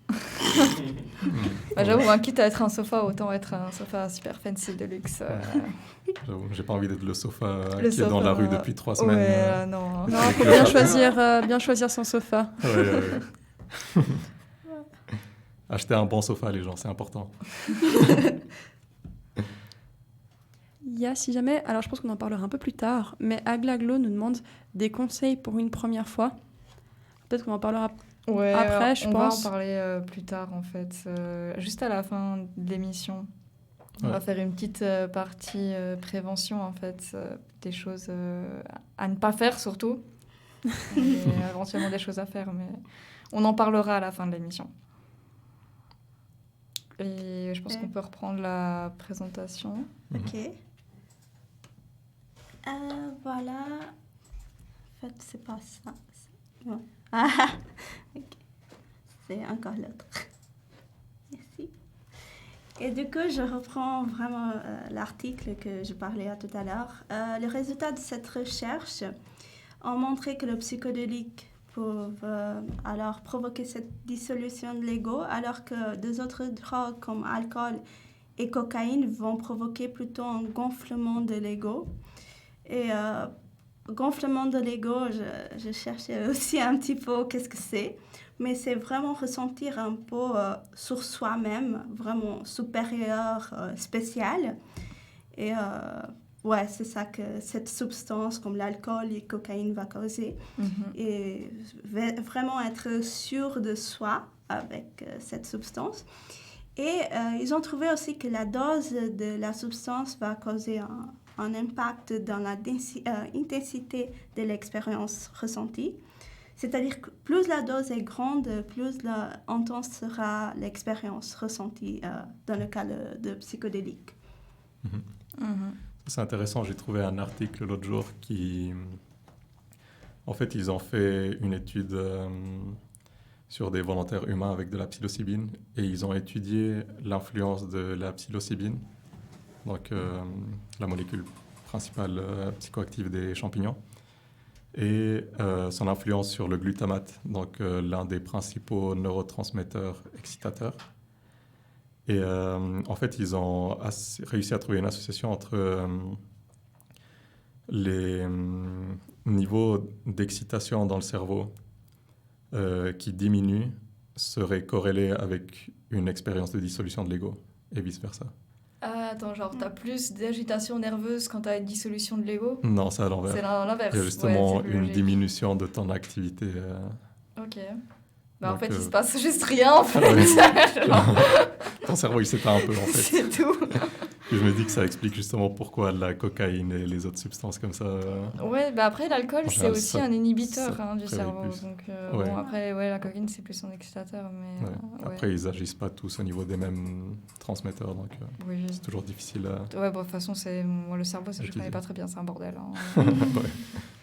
Speaker 3: Bah, j'avoue, quitte à être un sofa, autant être un sofa super fancy de luxe.
Speaker 1: J'avoue, j'ai pas envie d'être le sofa
Speaker 3: Le
Speaker 1: qui est dans la
Speaker 3: sofa,
Speaker 1: rue depuis 3 semaines.
Speaker 3: Ouais, non. »
Speaker 5: Non,
Speaker 1: Avec
Speaker 5: il faut
Speaker 1: le
Speaker 5: bien choisir son sofa.
Speaker 1: Ouais. Acheter un bon sofa, les gens, c'est important.
Speaker 5: Il y a, si jamais, alors je pense qu'on en parlera un peu plus tard, mais Aglaglo nous demande des conseils pour une première fois. Peut-être qu'on en parlera.
Speaker 3: Ouais,
Speaker 5: Après, je
Speaker 3: on
Speaker 5: pense-
Speaker 3: va en parler plus tard, en fait. Juste à la fin de l'émission. On va
Speaker 1: Ouais.
Speaker 3: faire une petite partie prévention, en fait. Des choses à ne pas faire, surtout. Et éventuellement des choses à faire, mais on en parlera à la fin de l'émission. Et je pense
Speaker 2: Ouais.
Speaker 3: qu'on peut reprendre la présentation.
Speaker 2: Ok. Voilà. En fait, c'est pas ça. Non. Ah, ok. C'est encore l'autre. Merci. Et du coup, je reprends vraiment l'article que je parlais à tout à l'heure. Les résultats de cette recherche ont montré que le psychédélique peut alors provoquer cette dissolution de l'ego, alors que deux autres drogues comme alcool et cocaïne vont provoquer plutôt un gonflement de l'ego. Et gonflement de l'ego, je cherchais aussi un petit peu qu'est-ce que c'est, mais c'est vraiment ressentir un peu sur soi-même, vraiment supérieur, spécial. Et ouais, c'est ça que cette substance comme l'alcool et la cocaïne va causer. Et vraiment être sûr de soi avec cette substance. Et ils ont trouvé aussi que la dose de la substance va causer un impact dans la intensité de l'expérience ressentie. C'est-à-dire que plus la dose est grande, plus intense sera l'expérience ressentie dans le cas de psychédélique.
Speaker 1: C'est intéressant, j'ai trouvé un article l'autre jour qui... En fait, ils ont fait une étude sur des volontaires humains avec de la psilocybine et ils ont étudié l'influence de la psilocybine, donc la molécule principale psychoactive des champignons, et son influence sur le glutamate, donc l'un des principaux neurotransmetteurs excitateurs. Et en fait, ils ont réussi à trouver une association entre les niveaux d'excitation dans le cerveau qui diminuent seraient corrélés avec une expérience de dissolution de l'ego et vice-versa.
Speaker 3: Ah, attends, genre, t'as plus d'agitation nerveuse quand t'as une dissolution de l'ego?
Speaker 1: Non, c'est à l'envers.
Speaker 3: C'est l'inverse.
Speaker 1: Il y a justement
Speaker 3: Ouais, c'est plus
Speaker 1: une
Speaker 3: logique.
Speaker 1: diminution de ton activité.
Speaker 3: Ok. Bah, en
Speaker 1: Donc,
Speaker 3: fait, il se passe juste rien, en fait.
Speaker 1: ouais.
Speaker 3: Genre,
Speaker 1: Ton cerveau, il s'éteint un peu, en fait.
Speaker 3: c'est tout.
Speaker 1: Et je me dis que ça explique justement pourquoi la cocaïne et les autres substances comme ça...
Speaker 3: Ouais, bah après, l'alcool,
Speaker 1: En
Speaker 3: c'est
Speaker 1: général,
Speaker 3: aussi
Speaker 1: ça-
Speaker 3: un inhibiteur
Speaker 1: ça
Speaker 3: du
Speaker 1: réveille
Speaker 3: cerveau.
Speaker 1: plus.
Speaker 3: Donc,
Speaker 1: Ouais.
Speaker 3: bon, après, ouais, la cocaïne, c'est plus un excitateur, mais...
Speaker 1: ouais.
Speaker 3: ouais.
Speaker 1: Après, ils agissent pas tous au niveau des mêmes transmetteurs, donc
Speaker 3: Oui.
Speaker 1: c'est toujours difficile à...
Speaker 3: Ouais, bon, de toute façon, moi, le cerveau, je
Speaker 1: Utiliser.
Speaker 3: connais pas très bien, c'est un bordel. Hein.
Speaker 1: Ouais.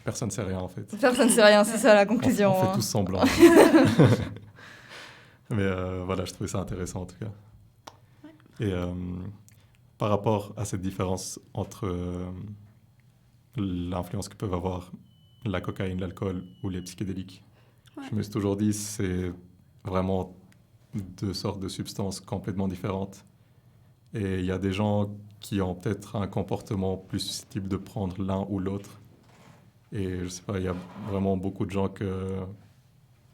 Speaker 1: Personne ne sait rien, en fait.
Speaker 3: Personne ne sait rien, c'est ça la
Speaker 1: On
Speaker 3: conclusion.
Speaker 1: fait
Speaker 3: hein.
Speaker 1: tous semblant. Mais voilà, je trouvais ça intéressant en tout cas. Et par rapport à cette différence entre l'influence que peuvent avoir la cocaïne, l'alcool ou les psychédéliques, je me suis toujours dit c'est vraiment deux sortes de substances complètement différentes. Et il y a des gens qui ont peut-être un comportement plus susceptible de prendre l'un ou l'autre. Et je sais pas, il y a vraiment beaucoup de gens qui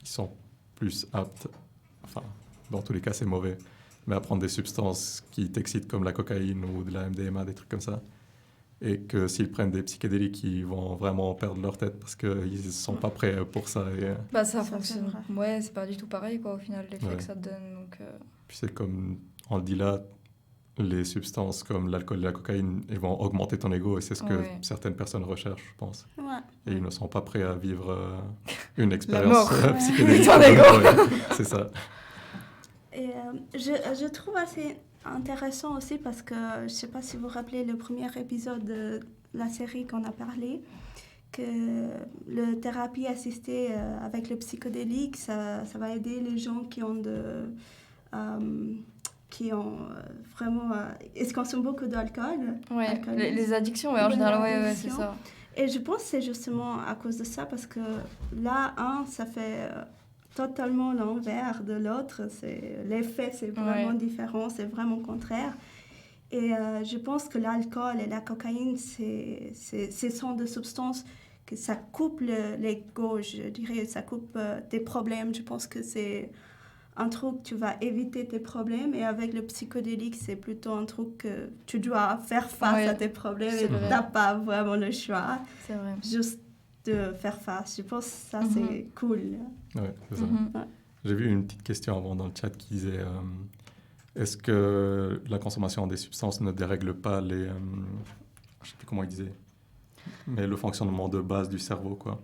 Speaker 1: sont plus aptes, enfin, dans tous les cas, c'est mauvais, mais à prendre des substances qui t'excitent comme la cocaïne ou de la MDMA, des trucs comme ça. Et que s'ils prennent des psychédéliques, ils vont vraiment perdre leur tête parce qu'ils ne sont pas prêts pour ça. Et
Speaker 3: Bah, ça
Speaker 2: Ça,
Speaker 3: fonctionne.
Speaker 2: c'est
Speaker 3: Ouais, c'est pas du tout pareil, quoi, au final, l'effet
Speaker 1: Ouais.
Speaker 3: que ça te donne. Donc,
Speaker 1: puis c'est comme on le dit là, les substances comme l'alcool et la cocaïne, ils vont augmenter ton ego et c'est ce que
Speaker 3: Ouais.
Speaker 1: certaines personnes recherchent, je pense.
Speaker 2: Ouais.
Speaker 1: Et ils ne sont pas prêts à vivre une expérience
Speaker 3: mort.
Speaker 2: Ouais.
Speaker 1: psychédélique.
Speaker 3: Ton ego.
Speaker 1: Ouais, c'est ça.
Speaker 2: Et je trouve assez intéressant aussi parce que je ne sais pas si vous vous rappelez le premier épisode de la série qu'on a parlé, que la thérapie assistée avec le psychédélique, ça va aider les gens qui ont vraiment... ils consomment beaucoup d'alcool.
Speaker 3: ouais,
Speaker 2: Alcool.
Speaker 3: les addictions, ouais, en
Speaker 2: Ouais,
Speaker 3: général, ouais,
Speaker 2: l'addiction.
Speaker 3: c'est ça.
Speaker 2: Et je pense que c'est justement à cause de ça, parce que là, ça fait totalement l'envers de l'autre. L'effet, c'est vraiment
Speaker 3: Ouais.
Speaker 2: différent, c'est vraiment contraire. Et je pense que l'alcool et la cocaïne, ce sont des substances que ça coupe l'ego, je dirais, ça coupe tes problèmes. Je pense que c'est un truc, tu vas éviter tes problèmes, et avec le psychédélique, c'est plutôt un truc que tu dois faire face
Speaker 3: Ouais,
Speaker 2: à tes problèmes
Speaker 3: c'est
Speaker 2: et
Speaker 3: vrai.
Speaker 2: tu n'as pas vraiment le choix,
Speaker 3: C'est vrai.
Speaker 2: juste de faire face. Je pense que ça,
Speaker 3: Mhm.
Speaker 2: c'est cool.
Speaker 1: Ouais, c'est ça.
Speaker 3: Mhm.
Speaker 1: J'ai vu une petite question avant dans le chat qui disait est-ce que la consommation des substances ne dérègle pas je ne sais plus comment il disait, mais le fonctionnement de base du cerveau, quoi.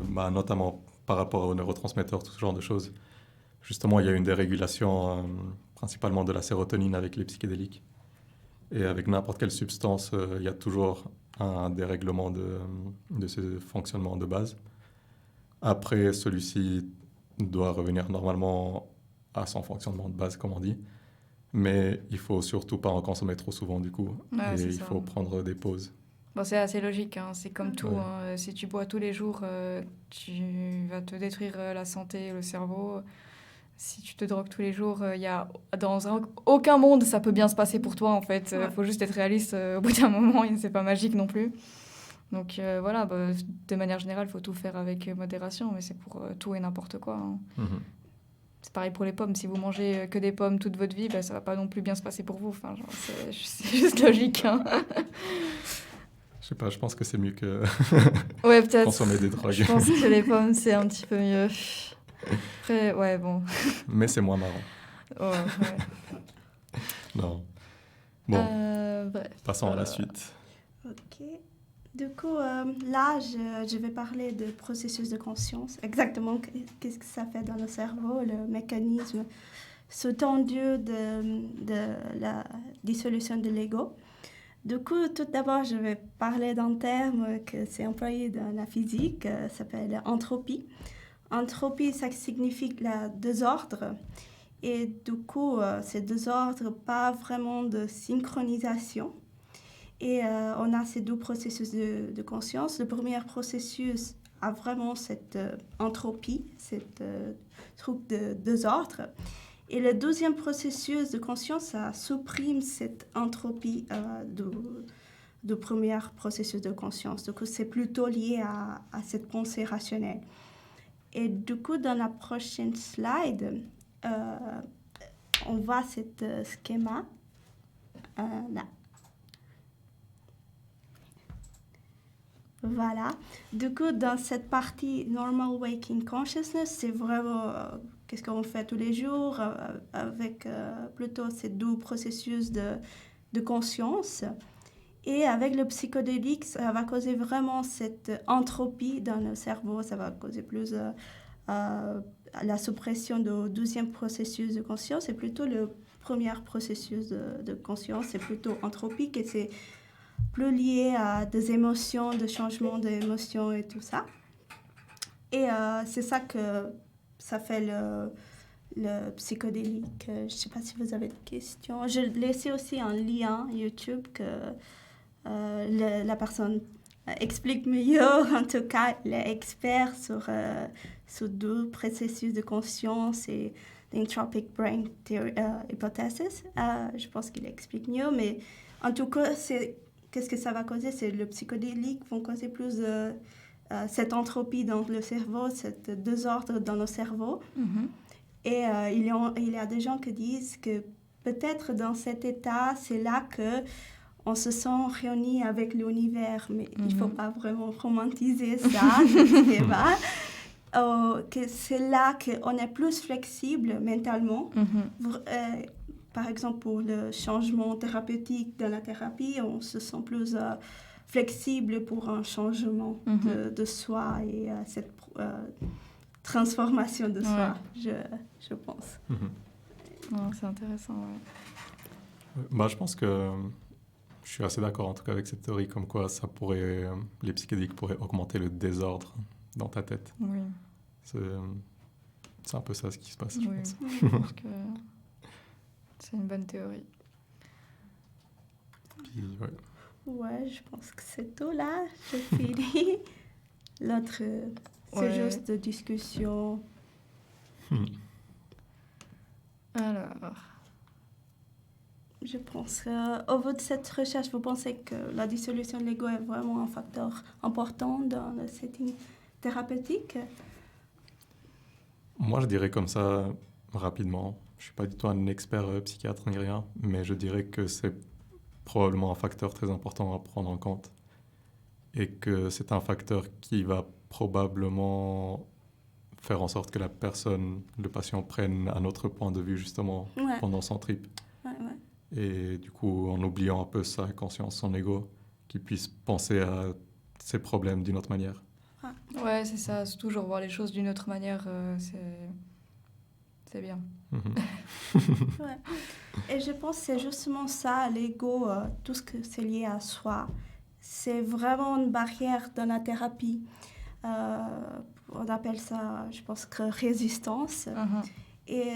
Speaker 1: Bah, notamment par rapport aux neurotransmetteurs, tout ce genre de choses. Justement, il y a une dérégulation principalement de la sérotonine avec les psychédéliques. Et avec n'importe quelle substance, il y a toujours un dérèglement de ce fonctionnement de base. Après, celui-ci doit revenir normalement à son fonctionnement de base, comme on dit. Mais il faut surtout pas en consommer trop souvent, du coup.
Speaker 3: Ouais,
Speaker 1: et
Speaker 3: c'est
Speaker 1: il
Speaker 3: ça.
Speaker 1: faut prendre des pauses.
Speaker 3: Bon, c'est assez logique, hein. C'est comme tout.
Speaker 1: Ouais.
Speaker 3: Hein. Si tu bois tous les jours, tu vas te détruire la santé et le cerveau. Si tu te drogues tous les jours, aucun monde ça peut bien se passer pour toi, en fait.
Speaker 2: Ouais.
Speaker 3: Faut juste être réaliste. Au bout d'un moment, c'est pas magique non plus. Donc voilà, de manière générale, il faut tout faire avec modération, mais c'est pour tout et n'importe quoi. Hein.
Speaker 1: Mhm.
Speaker 3: C'est pareil pour les pommes. Si vous mangez que des pommes toute votre vie, ça va pas non plus bien se passer pour vous. Enfin, genre, c'est juste logique. Hein.
Speaker 1: Je sais pas, je pense que c'est mieux que
Speaker 3: Ouais, peut-être.
Speaker 1: consommer des drogues.
Speaker 3: Je pense que les pommes, c'est un petit peu mieux. Après, ouais, bon.
Speaker 1: Mais c'est moins marrant.
Speaker 3: Ouais, ouais.
Speaker 1: Non. Bon,
Speaker 3: Bref.
Speaker 1: passons à la suite.
Speaker 2: Ok. Du coup, là, je vais parler de processus de conscience. Exactement, qu'est-ce que ça fait dans le cerveau, le mécanisme sous-tendu de la dissolution de l'ego. Du coup, tout d'abord, je vais parler d'un terme que c'est employé dans la physique, ça s'appelle entropie. Entropie, ça signifie le désordre. Et du coup, c'est désordre, pas vraiment de synchronisation. Et on a ces deux processus de conscience. Le premier processus a vraiment cette entropie, cette truc de désordre. Et le deuxième processus de conscience, ça supprime cette entropie du premier processus de conscience. Du coup, c'est plutôt lié à cette pensée rationnelle. Et du coup, dans la prochaine slide, on voit ce schéma. là. Voilà. Du coup, dans cette partie Normal Waking Consciousness, c'est vraiment qu'est-ce qu'on fait tous les jours avec plutôt ces 2 processus de conscience. Et avec le psychodélique, ça va causer vraiment cette entropie dans le cerveau. Ça va causer plus la suppression du 12e processus de conscience. C'est plutôt le premier processus de conscience. C'est plutôt anthropique et c'est plus lié à des émotions, des changements d'émotions et tout ça. Et c'est ça que ça fait le psychodélique. Je ne sais pas si vous avez des questions. Je laissais aussi un lien YouTube que la personne explique mieux. En tout cas, l'expert sur 2 processus de conscience et l'entropic brain theory, hypothesis. Je pense qu'il explique mieux, mais en tout cas, qu'est-ce que ça va causer? C'est le psychodélique vont causer plus cette entropie dans le cerveau, cette désordre dans le cerveau. Et il y a des gens qui disent que peut-être dans cet état, c'est là que on se sent réunis avec l'univers, mais il ne faut pas vraiment romantiser ça, que c'est là qu'on est plus flexible mentalement. Par exemple, pour le changement thérapeutique dans la thérapie, on se sent plus flexible pour un changement de soi et cette transformation de soi, je pense.
Speaker 3: C'est intéressant,
Speaker 1: Bah, je pense que je suis assez d'accord en tout cas avec cette théorie comme quoi les psychédéliques pourraient augmenter le désordre dans ta tête.
Speaker 3: Oui.
Speaker 1: C'est un peu ça ce qui se passe, je pense.
Speaker 3: Je pense que c'est une bonne théorie.
Speaker 1: Puis,
Speaker 2: Ouais, je pense que c'est tout là. Je finis. L'autre, c'est juste de discussion.
Speaker 3: Alors,
Speaker 2: je pense qu'au vu de cette recherche, vous pensez que la dissolution de l'ego est vraiment un facteur important dans le setting thérapeutique?
Speaker 1: Moi, je dirais comme ça, rapidement, je ne suis pas du tout un expert psychiatre ni rien, mais je dirais que c'est probablement un facteur très important à prendre en compte et que c'est un facteur qui va probablement faire en sorte que la personne, le patient, prenne un autre point de vue justement pendant son trip. Et du coup, en oubliant un peu sa conscience, son ego, qu'il puisse penser à ses problèmes d'une autre manière.
Speaker 3: Ouais, c'est ça, c'est toujours voir les choses d'une autre manière, c'est bien.
Speaker 2: Et je pense que c'est justement ça, l'ego, tout ce que c'est lié à soi. C'est vraiment une barrière dans la thérapie. On appelle ça, je pense, que résistance. Et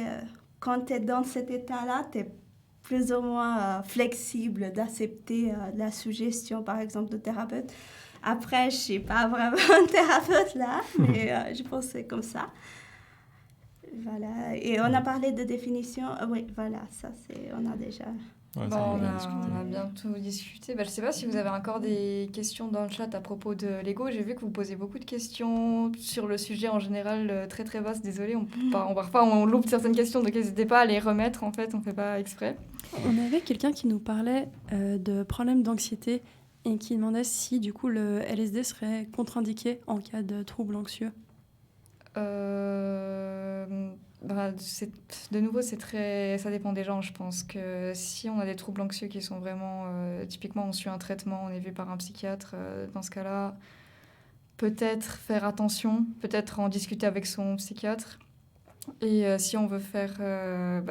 Speaker 2: quand tu es dans cet état-là, tu es plus ou moins flexible d'accepter la suggestion, par exemple, de thérapeute. Après, je ne suis pas vraiment un thérapeute là, mais je pense que c'est comme ça. Voilà. Et on a parlé de définition. Oui, voilà, ça, on a déjà...
Speaker 1: Ouais,
Speaker 3: Bon, on a bien tout discuté. Je ne sais pas si vous avez encore des questions dans le chat à propos de l'ego. J'ai vu que vous posez beaucoup de questions sur le sujet en général, très très vaste. Désolée, parfois on loupe certaines questions, donc n'hésitez pas à les remettre. En fait, on ne fait pas exprès.
Speaker 5: On avait quelqu'un qui nous parlait de problèmes d'anxiété et qui demandait si du coup le LSD serait contre-indiqué en cas de troubles anxieux.
Speaker 3: De nouveau, ça dépend des gens. Je pense que si on a des troubles anxieux qui sont vraiment... typiquement, on suit un traitement, on est vu par un psychiatre. Dans ce cas-là, peut-être faire attention, peut-être en discuter avec son psychiatre. Et si on veut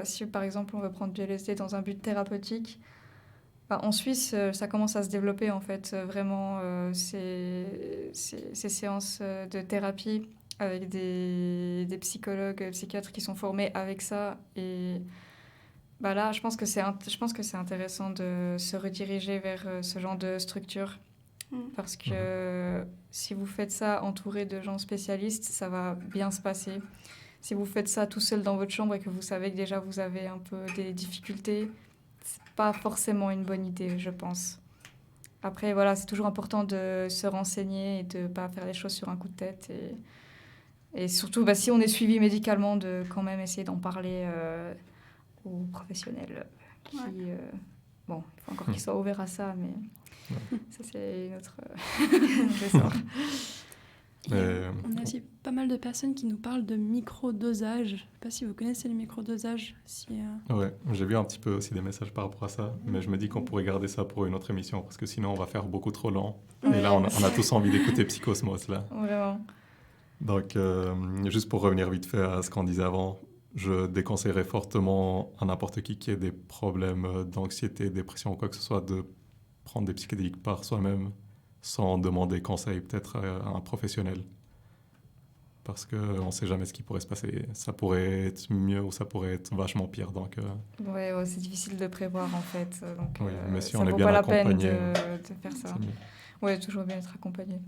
Speaker 3: si par exemple on veut prendre du LSD dans un but thérapeutique, en Suisse, ça commence à se développer en fait, vraiment ces séances de thérapie avec des psychologues, psychiatres qui sont formés avec ça. Et là, je pense que c'est intéressant de se rediriger vers ce genre de structure. Parce que si vous faites ça entouré de gens spécialistes, ça va bien se passer. Si vous faites ça tout seul dans votre chambre et que vous savez que déjà vous avez un peu des difficultés, c'est pas forcément une bonne idée, je pense. Après, voilà, c'est toujours important de se renseigner et de pas faire les choses sur un coup de tête. Et surtout, si on est suivi médicalement, de quand même essayer d'en parler aux professionnels Bon, il faut encore qu'ils soient ouverts à ça, mais ça, c'est notre ressort.
Speaker 5: On a aussi pas mal de personnes qui nous parlent de microdosage. Je ne sais pas si vous connaissez le microdosage.
Speaker 1: Ouais, j'ai vu un petit peu aussi des messages par rapport à ça, mais je me dis qu'on pourrait garder ça pour une autre émission, parce que sinon on va faire beaucoup trop lent.
Speaker 3: Ouais.
Speaker 1: Et là, on a tous envie d'écouter Psychosmos, là.
Speaker 3: Vraiment.
Speaker 1: Donc, juste pour revenir vite fait à ce qu'on disait avant, je déconseillerais fortement à n'importe qui ait des problèmes d'anxiété, dépression ou quoi que ce soit, de prendre des psychédéliques par soi-même sans demander conseil peut-être à un professionnel. Parce qu'on ne sait jamais ce qui pourrait se passer. Ça pourrait être mieux ou ça pourrait être vachement pire. Donc,
Speaker 3: ouais, c'est difficile de prévoir en fait. Donc,
Speaker 1: oui, mais si
Speaker 3: ça
Speaker 1: on est
Speaker 3: vaut
Speaker 1: bien
Speaker 3: pas la peine
Speaker 1: accompagné,
Speaker 3: de faire ça.
Speaker 1: c'est mieux.
Speaker 3: Ouais, toujours bien être accompagné.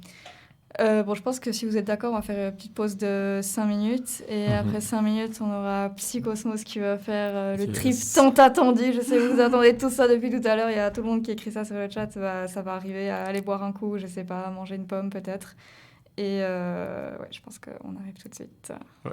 Speaker 3: Bon, je pense que si vous êtes d'accord, on va faire une petite pause de 5 minutes. Et après 5 minutes, on aura Psychosmos qui va faire le trip tant attendu. Je sais que vous attendez tout ça depuis tout à l'heure. Il y a tout le monde qui écrit ça sur le chat. Ça va arriver à aller boire un coup, je sais pas, manger une pomme peut-être. Et ouais, je pense qu'on arrive tout de suite.
Speaker 1: Ouais.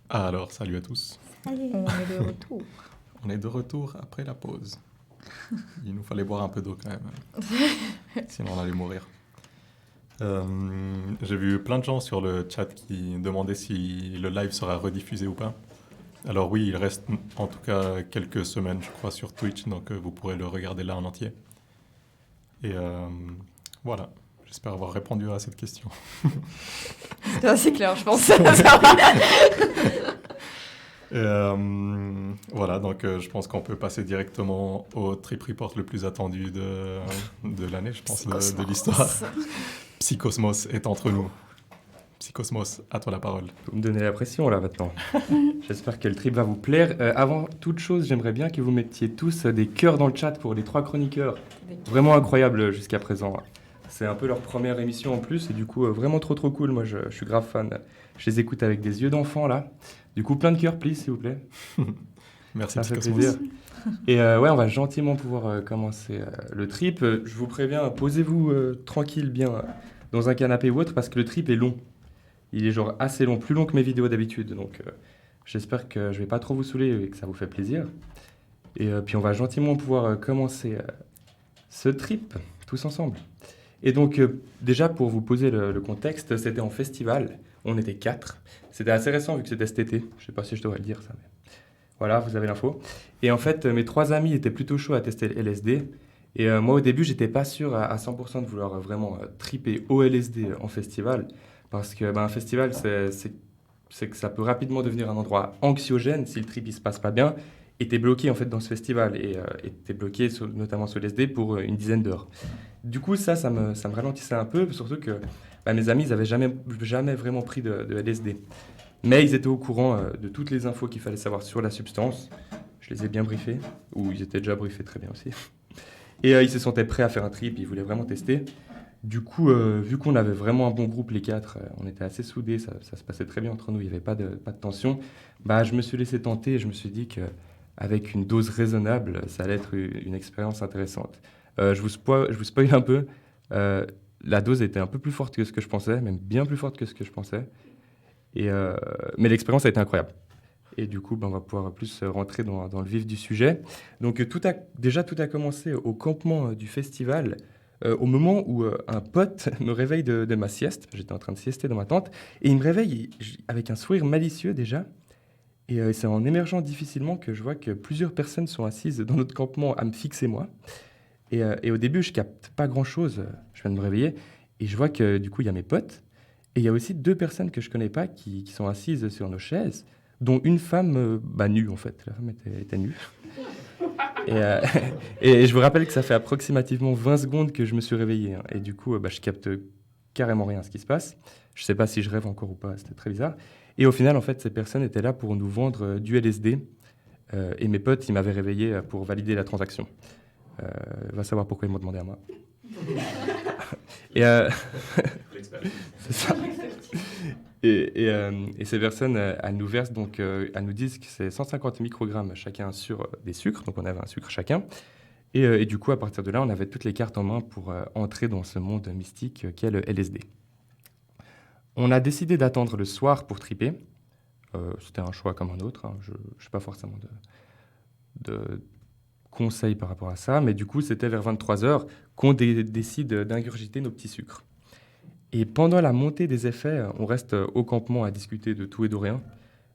Speaker 1: Alors, salut à tous.
Speaker 2: Allez.
Speaker 3: On est de retour.
Speaker 1: On est de retour après la pause. Il nous fallait boire un peu d'eau quand même. Sinon, on allait mourir. J'ai vu plein de gens sur le chat qui demandaient si le live sera rediffusé ou pas. Alors oui, il reste en tout cas quelques semaines, je crois, sur Twitch, donc vous pourrez le regarder là en entier. Et voilà, j'espère avoir répondu à cette question.
Speaker 3: C'était assez clair, je pense.
Speaker 1: Voilà, donc je pense qu'on peut passer directement au trip report le plus attendu de l'année, je pense, de l'histoire. Psychosmos est entre nous. Psychosmos, à toi la parole.
Speaker 4: Vous me donnez la pression là maintenant. J'espère que le trip va vous plaire. Avant toute chose, j'aimerais bien que vous mettiez tous des cœurs dans le chat pour les 3 chroniqueurs. Vraiment incroyable jusqu'à présent. C'est un peu leur première émission en plus et du coup vraiment trop cool. Moi je suis grave fan. Je les écoute avec des yeux d'enfant là. Du coup plein de cœurs please s'il vous plaît.
Speaker 1: Merci
Speaker 4: Ça fait
Speaker 1: Psychosmos.
Speaker 4: plaisir. Et ouais, on va gentiment pouvoir commencer le trip. Je vous préviens, posez-vous tranquille bien dans un canapé ou autre parce que le trip est long. Il est genre assez long, plus long que mes vidéos d'habitude. Donc j'espère que je vais pas trop vous saouler et que ça vous fait plaisir. Et puis on va gentiment pouvoir commencer ce trip tous ensemble. Et donc déjà pour vous poser le contexte, c'était en festival. On était 4. C'était assez récent vu que c'était cet été. Je sais pas si je devrais le dire ça, mais voilà, vous avez l'info. Et en fait, mes 3 amis étaient plutôt chauds à tester le LSD. Et moi, au début, j'étais pas sûr à 100% de vouloir vraiment triper au LSD en festival. Parce que un festival, c'est que ça peut rapidement devenir un endroit anxiogène si le trip ne se passe pas bien. Et t'es bloqué en fait dans ce festival. Et t'es bloqué notamment sur le LSD pour une dizaine d'heures. Du coup, ça me ralentissait un peu. Surtout que mes amis, ils n'avaient jamais vraiment pris de LSD. Mais ils étaient au courant de toutes les infos qu'il fallait savoir sur la substance. Je les ai bien briefés, ou ils étaient déjà briefés très bien aussi. Et ils se sentaient prêts à faire un trip, ils voulaient vraiment tester. Du coup, vu qu'on avait vraiment un bon groupe, les 4, on était assez soudés, ça se passait très bien entre nous, il n'y avait pas de tension. Je me suis laissé tenter et je me suis dit qu'avec une dose raisonnable, ça allait être une expérience intéressante. Je vous spoil un peu, la dose était un peu plus forte que ce que je pensais, même bien plus forte que ce que je pensais. Mais l'expérience a été incroyable. Et du coup, on va pouvoir plus rentrer dans le vif du sujet. Donc tout a commencé au campement du festival, au moment où un pote me réveille de ma sieste. J'étais en train de siester dans ma tente. Et il me réveille avec un sourire malicieux déjà. Et c'est en émergeant difficilement que je vois que plusieurs personnes sont assises dans notre campement à me fixer moi. Et au début, je capte pas grand-chose. Je viens de me réveiller. Et je vois que du coup, il y a mes potes. Et il y a aussi 2 personnes que je connais pas qui sont assises sur nos chaises, dont une femme nue en fait. La femme était nue. Et je vous rappelle que ça fait approximativement 20 secondes que je me suis réveillé. Et du coup, je capte carrément rien à ce qui se passe. Je sais pas si je rêve encore ou pas, c'était très bizarre. Et au final, en fait, ces personnes étaient là pour nous vendre du LSD. Et mes potes, ils m'avaient réveillé pour valider la transaction. Va savoir pourquoi ils m'ont demandé à moi. C'est ça. Et ces personnes, elles nous versent donc, elles nous disent que c'est 150 microgrammes chacun sur des sucres, donc on avait un sucre chacun. Et du coup, à partir de là, on avait toutes les cartes en main pour entrer dans ce monde mystique qu'est le LSD. On a décidé d'attendre le soir pour triper. C'était un choix comme un autre. Je n'ai pas forcément de conseils par rapport à ça, mais du coup, c'était vers 23h qu'on décide d'ingurgiter nos petits sucres. Et pendant la montée des effets, on reste au campement à discuter de tout et de rien,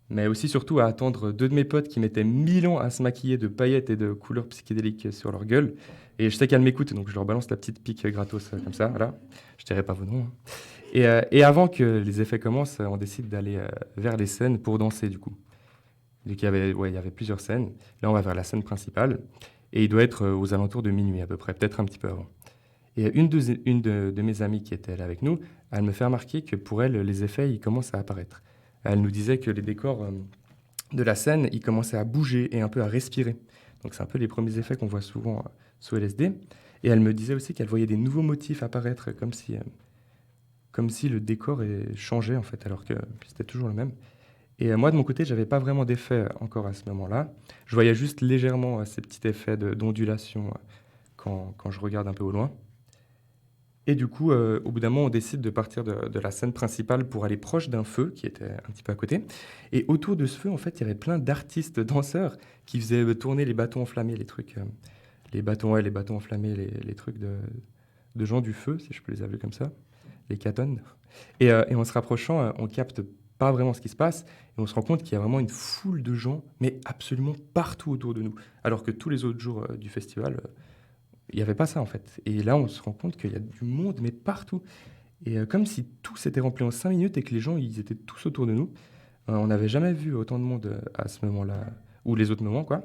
Speaker 4: mais aussi surtout à attendre 2 de mes potes qui mettaient 1000 ans à se maquiller de paillettes et de couleurs psychédéliques sur leur gueule. Et je sais qu'elles m'écoutent, donc je leur balance la petite pique gratos comme ça, voilà. Je dirai pas vos noms. Et avant que les effets commencent, on décide d'aller vers les scènes pour danser, du coup. Donc il y avait plusieurs scènes. Là, on va vers la scène principale, et il doit être aux alentours de minuit à peu près, peut-être un petit peu avant. Et une de mes amies qui était là avec nous, elle me fait remarquer que pour elle, les effets, ils commencent à apparaître. Elle nous disait que les décors de la scène, ils commençaient à bouger et un peu à respirer. Donc c'est un peu les premiers effets qu'on voit souvent sous LSD. Et elle me disait aussi qu'elle voyait des nouveaux motifs apparaître, comme si le décor changeait en fait, alors que c'était toujours le même. Et moi, de mon côté, j'avais pas vraiment d'effet encore à ce moment-là. Je voyais juste légèrement ces petits effets d'ondulation quand je regarde un peu au loin. Et du coup, au bout d'un moment, on décide de partir de la scène principale pour aller proche d'un feu qui était un petit peu à côté. Et autour de ce feu, en fait, il y avait plein d'artistes danseurs qui faisaient tourner les bâtons enflammés, les trucs, les bâtons enflammés, les trucs de gens du feu, si je peux les appeler comme ça, les catones. Et en se rapprochant, on capte pas vraiment ce qui se passe, et on se rend compte qu'il y a vraiment une foule de gens, mais absolument partout autour de nous. Alors que tous les autres jours du festival, il n'y avait pas ça en fait. Et là, on se rend compte qu'il y a du monde, mais partout. Et comme si tout s'était rempli en 5 minutes et que les gens, ils étaient tous autour de nous. On n'avait jamais vu autant de monde à ce moment-là, ou les autres moments, quoi.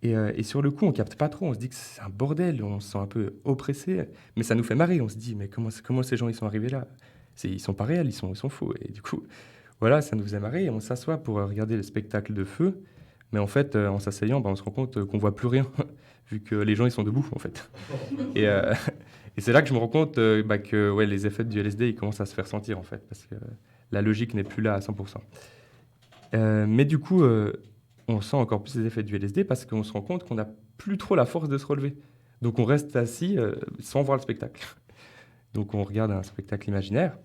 Speaker 4: Et sur le coup, on capte pas trop. On se dit que c'est un bordel, on se sent un peu oppressé, mais ça nous fait marrer. On se dit, mais comment ces gens ils sont arrivés là? Ils sont pas réels, ils sont faux. Et du coup, voilà, ça nous faisait marrer. Et on s'assoit pour regarder le spectacle de feu. Mais en fait, en s'asseyant, on se rend compte qu'on voit plus rien, vu que les gens ils sont debout, en fait. Et c'est là que je me rends compte que ouais, les effets du LSD ils commencent à se faire sentir, en fait, parce que la logique n'est plus là à 100%. Mais du coup, on sent encore plus les effets du LSD parce qu'on se rend compte qu'on n'a plus trop la force de se relever. Donc on reste assis sans voir le spectacle. Donc on regarde un spectacle imaginaire,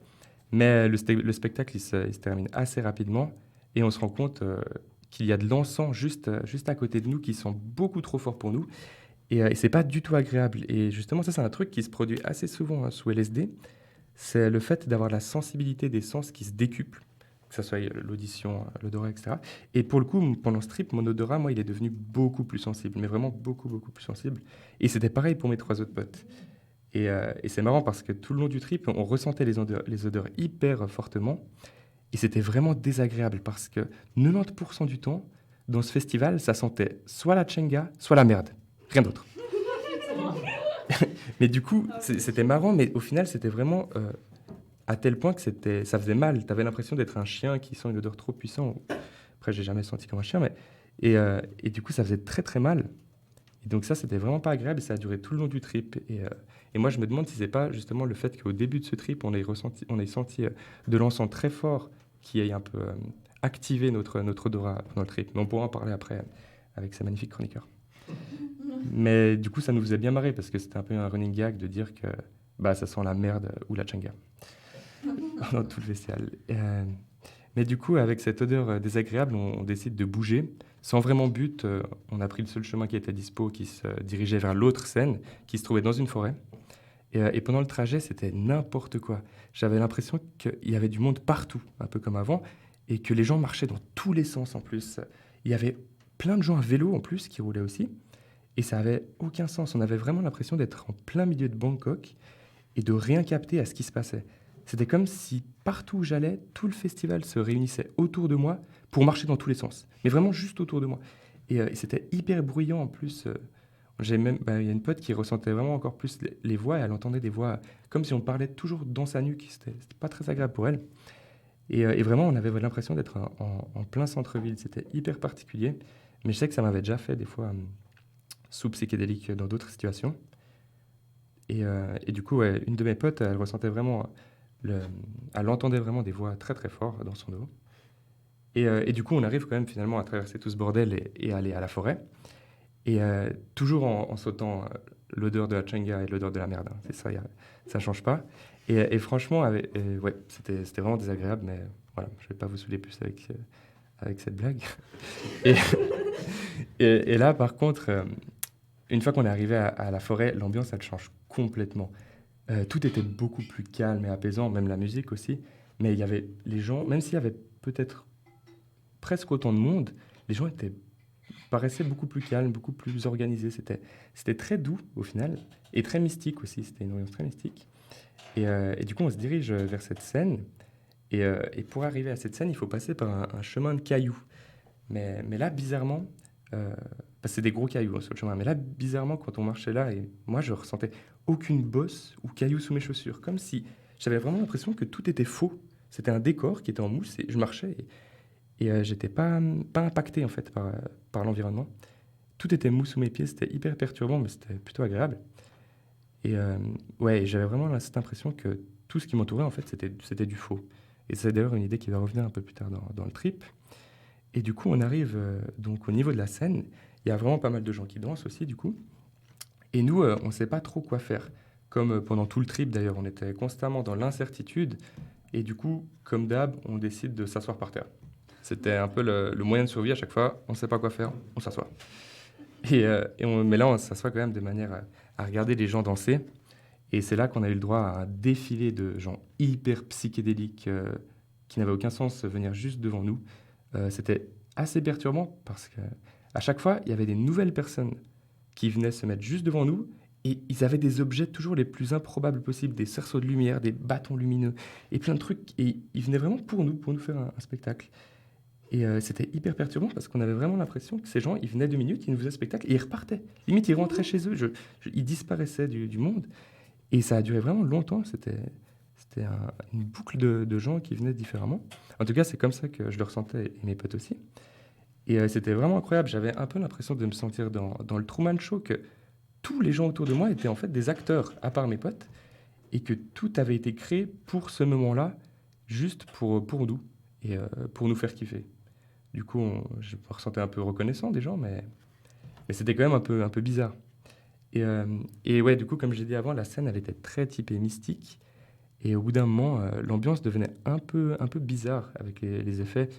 Speaker 4: mais le spectacle il se termine assez rapidement et on se rend compte qu'il y a de l'encens juste à côté de nous qui sent beaucoup trop fort pour nous et c'est pas du tout agréable. Et justement ça c'est un truc qui se produit assez souvent sous LSD, c'est le fait d'avoir la sensibilité des sens qui se décuple, que ce soit l'audition, l'odorat, etc. Et pour le coup, pendant ce trip, mon odorat, moi, il est devenu beaucoup plus sensible, mais vraiment beaucoup, beaucoup plus sensible. Et c'était pareil pour mes 3 autres potes. Et c'est marrant parce que tout le long du trip, on ressentait les odeurs hyper fortement. Et c'était vraiment désagréable parce que 90% du temps, dans ce festival, ça sentait soit la tchenga, soit la merde. Rien d'autre. Mais du coup, c'était marrant, mais au final, c'était vraiment... à tel point que ça faisait mal. Tu avais l'impression d'être un chien qui sent une odeur trop puissante. Après, j'ai jamais senti comme un chien, mais... Et du coup, ça faisait très, très mal. Et donc ça, c'était vraiment pas agréable et ça a duré tout le long du trip. Et moi, je me demande si c'est pas justement le fait qu'au début de ce trip, on ait senti de l'encens très fort qui ait un peu activé notre odorat pendant le trip. Mais on pourra en parler après avec ces magnifiques chroniqueurs. Mais du coup, ça nous faisait bien marrer parce que c'était un peu un running gag de dire que ça sent la merde ou la tchenga dans tout le festival. Mais du coup, avec cette odeur désagréable, on décide de bouger. Sans vraiment but, on a pris le seul chemin qui était dispo, qui se dirigeait vers l'autre scène, qui se trouvait dans une forêt. Et pendant le trajet, c'était n'importe quoi. J'avais l'impression qu'il y avait du monde partout, un peu comme avant, et que les gens marchaient dans tous les sens en plus. Il y avait plein de gens à vélo en plus qui roulaient aussi, et ça avait aucun sens. On avait vraiment l'impression d'être en plein milieu de Bangkok et de rien capter à ce qui se passait. C'était comme si partout où j'allais, tout le festival se réunissait autour de moi pour marcher dans tous les sens. Mais vraiment juste autour de moi. Et c'était hyper bruyant en plus. Il y a une pote qui ressentait vraiment encore plus les voix et elle entendait des voix comme si on parlait toujours dans sa nuque. C'était pas très agréable pour elle. Et vraiment, on avait l'impression d'être en plein centre-ville. C'était hyper particulier. Mais je sais que ça m'avait déjà fait des fois sous psychédélique dans d'autres situations. Et du coup, ouais, une de mes potes, elle ressentait vraiment... elle entendait vraiment des voix très très fortes dans son dos. Et du coup, on arrive quand même finalement à traverser tout ce bordel et aller à la forêt. Et toujours en sautant l'odeur de la tchenga et l'odeur de la merde. Hein. C'est ça, ça change pas. Et franchement, ouais, c'était vraiment désagréable, mais voilà, je vais pas vous saouler plus avec cette blague. Et là, par contre, une fois qu'on est arrivé à la forêt, l'ambiance, elle change complètement. Tout était beaucoup plus calme et apaisant, même la musique aussi. Mais il y avait les gens, même s'il y avait peut-être presque autant de monde, les gens paraissaient beaucoup plus calmes, beaucoup plus organisés. C'était très doux au final et très mystique aussi. C'était une ambiance très mystique. Et du coup, on se dirige vers cette scène. Et pour arriver à cette scène, il faut passer par un chemin de cailloux. Mais là, bizarrement, parce que c'est des gros cailloux sur le chemin, mais là, bizarrement, quand on marchait là, et moi, je ressentais aucune bosse ou caillou sous mes chaussures, comme si j'avais vraiment l'impression que tout était faux. C'était un décor qui était en mousse et je marchais et j'étais pas impacté en fait par l'environnement. Tout était mou sous mes pieds, c'était hyper perturbant, mais c'était plutôt agréable. Et ouais, j'avais vraiment cette impression que tout ce qui m'entourait en fait, c'était du faux. Et c'est d'ailleurs une idée qui va revenir un peu plus tard dans le trip. Et du coup, on arrive donc au niveau de la scène. Il y a vraiment pas mal de gens qui dansent aussi, du coup. Et nous, on ne sait pas trop quoi faire. comme pendant tout le trip d'ailleurs, on était constamment dans l'incertitude. Et du coup, comme d'hab, on décide de s'asseoir par terre. C'était un peu le moyen de survie à chaque fois. On ne sait pas quoi faire, on s'assoit. Mais là, on s'assoit quand même de manière à regarder les gens danser. Et c'est là qu'on a eu le droit à un défilé de gens hyper psychédéliques qui n'avaient aucun sens venir juste devant nous. C'était assez perturbant parce qu'à chaque fois, il y avait des nouvelles personnes qui venaient se mettre juste devant nous et ils avaient des objets toujours les plus improbables possibles, des cerceaux de lumière, des bâtons lumineux et plein de trucs. Et ils venaient vraiment pour nous faire un spectacle. Et c'était hyper perturbant parce qu'on avait vraiment l'impression que ces gens, ils venaient 2 minutes, ils nous faisaient spectacle et ils repartaient. Limite, ils rentraient chez eux, ils disparaissaient du monde. Et ça a duré vraiment longtemps. C'était une boucle de gens qui venaient différemment. En tout cas, c'est comme ça que je le ressentais et mes potes aussi. Et c'était vraiment incroyable. J'avais un peu l'impression de me sentir dans le Truman Show, que tous les gens autour de moi étaient en fait des acteurs, à part mes potes, et que tout avait été créé pour ce moment-là, juste pour nous, et pour nous faire kiffer. Du coup, je me ressentais un peu reconnaissant des gens, mais c'était quand même un peu bizarre. Et ouais, du coup, comme j'ai dit avant, la scène, elle était très typée mystique. Et au bout d'un moment, l'ambiance devenait un peu bizarre avec les effets.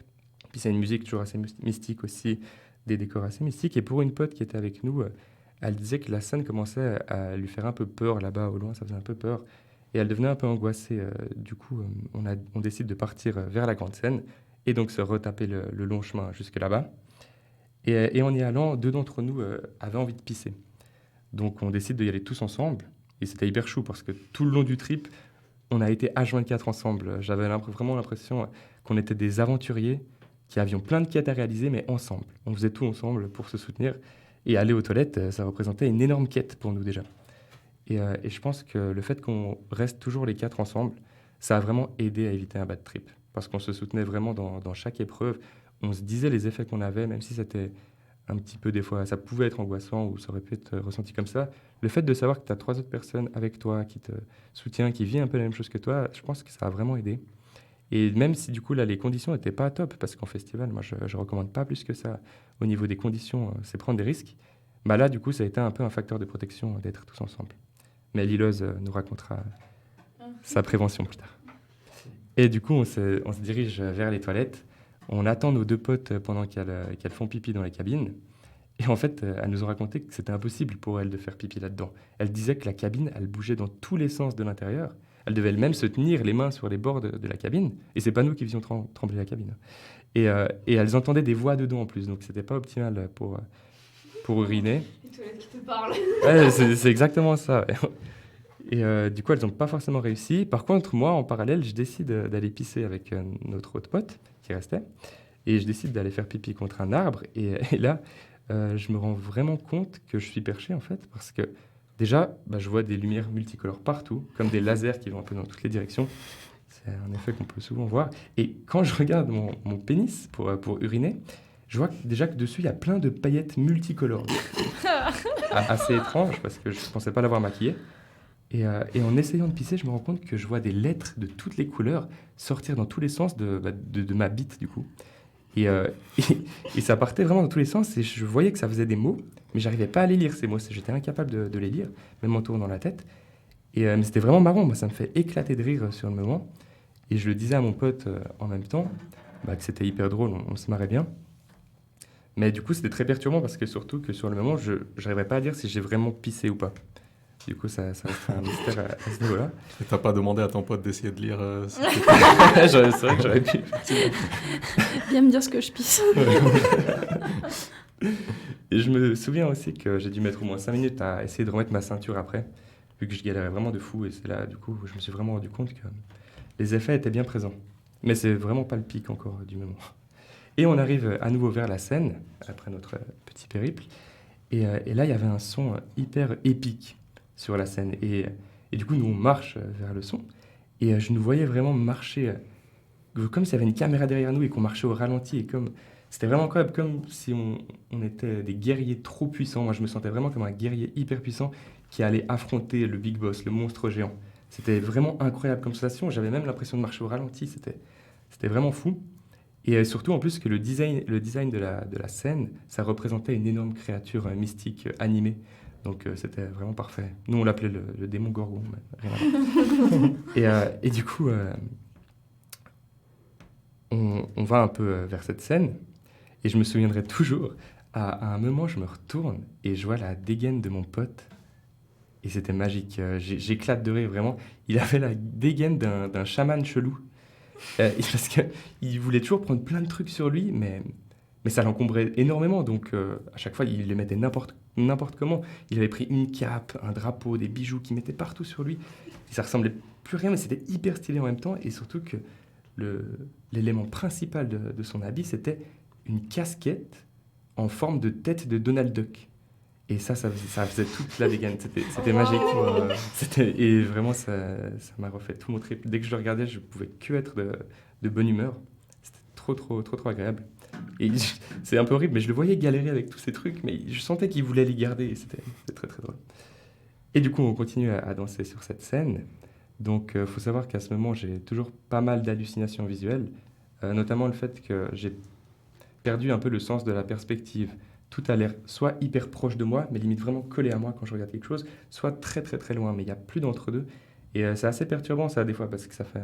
Speaker 4: Puis c'est une musique toujours assez mystique aussi, des décors assez mystiques. Et pour une pote qui était avec nous, elle disait que la scène commençait à lui faire un peu peur là-bas, au loin, ça faisait un peu peur. Et elle devenait un peu angoissée. Du coup, on décide de partir vers la grande scène et donc se retaper le long chemin jusque là-bas. Et en y allant, 2 d'entre nous avaient envie de pisser. Donc on décide d'y aller tous ensemble. Et c'était hyper chou parce que tout le long du trip, on a été H24 ensemble. J'avais vraiment l'impression qu'on était des aventuriers qui avions plein de quêtes à réaliser, mais ensemble. On faisait tout ensemble pour se soutenir. Et aller aux toilettes, ça représentait une énorme quête pour nous déjà. Et je pense que le fait qu'on reste toujours les 4 ensemble, ça a vraiment aidé à éviter un bad trip. Parce qu'on se soutenait vraiment dans chaque épreuve. On se disait les effets qu'on avait, même si c'était un petit peu des fois, ça pouvait être angoissant ou ça aurait pu être ressenti comme ça. Le fait de savoir que tu as 3 autres personnes avec toi qui te soutiennent, qui vivent un peu la même chose que toi, je pense que ça a vraiment aidé. Et même si du coup là les conditions n'étaient pas top, parce qu'en festival, moi je recommande pas plus que ça au niveau des conditions, c'est prendre des risques. Bah là du coup ça a été un peu un facteur de protection d'être tous ensemble. Mais Liloz nous racontera sa prévention plus tard. Et du coup on se dirige vers les toilettes. On attend nos 2 potes pendant qu'elles font pipi dans les cabines. Et en fait, elles nous ont raconté que c'était impossible pour elles de faire pipi là-dedans. Elles disaient que la cabine, elle bougeait dans tous les sens de l'intérieur. Elles devaient même se tenir les mains sur les bords de la cabine. Et c'est pas nous qui faisions trembler la cabine. Et elles entendaient des voix dedans en plus. Donc c'était pas optimal pour uriner.
Speaker 3: Les toilettes qui te parlent.
Speaker 4: Ouais, c'est exactement ça. Et du coup, elles n'ont pas forcément réussi. Par contre, moi, en parallèle, je décide d'aller pisser avec notre autre pote qui restait. Et je décide d'aller faire pipi contre un arbre. Et là, je me rends vraiment compte que je suis perché, en fait, parce que déjà, je vois des lumières multicolores partout, comme des lasers qui vont un peu dans toutes les directions. C'est un effet qu'on peut souvent voir. Et quand je regarde mon pénis pour uriner, je vois déjà que dessus, il y a plein de paillettes multicolores. Assez étrange, parce que je ne pensais pas l'avoir maquillé. Et en essayant de pisser, je me rends compte que je vois des lettres de toutes les couleurs sortir dans tous les sens de ma bite, du coup. Et ça partait vraiment dans tous les sens, et je voyais que ça faisait des mots, mais j'arrivais pas à les lire, ces mots. J'étais incapable de les lire, même en tournant la tête. Mais c'était vraiment marrant, moi, ça me fait éclater de rire sur le moment. Et je le disais à mon pote en même temps, que c'était hyper drôle, on se marrait bien. Mais du coup, c'était très perturbant, parce que surtout que sur le moment, je n'arrivais pas à dire si j'ai vraiment pissé ou pas. Du coup, ça reste un mystère à ce niveau-là.
Speaker 1: Et t'as pas demandé à ton pote d'essayer de lire
Speaker 4: C'est vrai que j'aurais pu, effectivement.
Speaker 5: Viens me dire ce que je pisse.
Speaker 4: Et je me souviens aussi que j'ai dû mettre au moins 5 minutes à essayer de remettre ma ceinture après, vu que je galérais vraiment de fou. Et c'est là, du coup, je me suis vraiment rendu compte que les effets étaient bien présents. Mais c'est vraiment pas le pic encore du moment. Et on arrive à nouveau vers la scène, après notre petit périple. Et là, il y avait un son hyper épique sur la scène. Et du coup, nous, on marche vers le son. Et je nous voyais vraiment marcher comme s'il y avait une caméra derrière nous et qu'on marchait au ralenti. Et c'était vraiment incroyable, comme si on était des guerriers trop puissants. Moi, je me sentais vraiment comme un guerrier hyper puissant qui allait affronter le Big Boss, le monstre géant. C'était vraiment incroyable comme sensation. J'avais même l'impression de marcher au ralenti. C'était vraiment fou. Et surtout, en plus, que le design de la scène, ça représentait une énorme créature mystique animée. Donc c'était vraiment parfait. Nous, on l'appelait le démon Gorgon, mais rien à voir. Et du coup, on va un peu vers cette scène, et je me souviendrai toujours, à un moment, je me retourne, et je vois la dégaine de mon pote, et c'était magique. J'éclate de rire, vraiment. Il avait la dégaine d'un chaman chelou, parce qu'il voulait toujours prendre plein de trucs sur lui, mais ça l'encombrait énormément, donc à chaque fois, il les mettait n'importe comment. Il avait pris une cape, un drapeau, des bijoux qu'il mettait partout sur lui. Et ça ressemblait plus à rien, mais c'était hyper stylé en même temps, et surtout que l'élément principal de son habit, c'était une casquette en forme de tête de Donald Duck. Et ça faisait toute la dégaine. C'était magique. Et vraiment, ça m'a refait tout mon trip. Dès que je le regardais, je pouvais que être de bonne humeur. C'était trop agréable. Et c'est un peu horrible, mais je le voyais galérer avec tous ces trucs, mais je sentais qu'il voulait les garder. Et c'était très drôle. Et du coup, on continue à danser sur cette scène. Donc, il faut savoir qu'à ce moment, j'ai toujours pas mal d'hallucinations visuelles, notamment le fait que j'ai perdu un peu le sens de la perspective. Tout a l'air soit hyper proche de moi, mais limite vraiment collé à moi quand je regarde quelque chose, soit très loin, mais il n'y a plus d'entre-deux. Et c'est assez perturbant ça des fois, parce que ça fait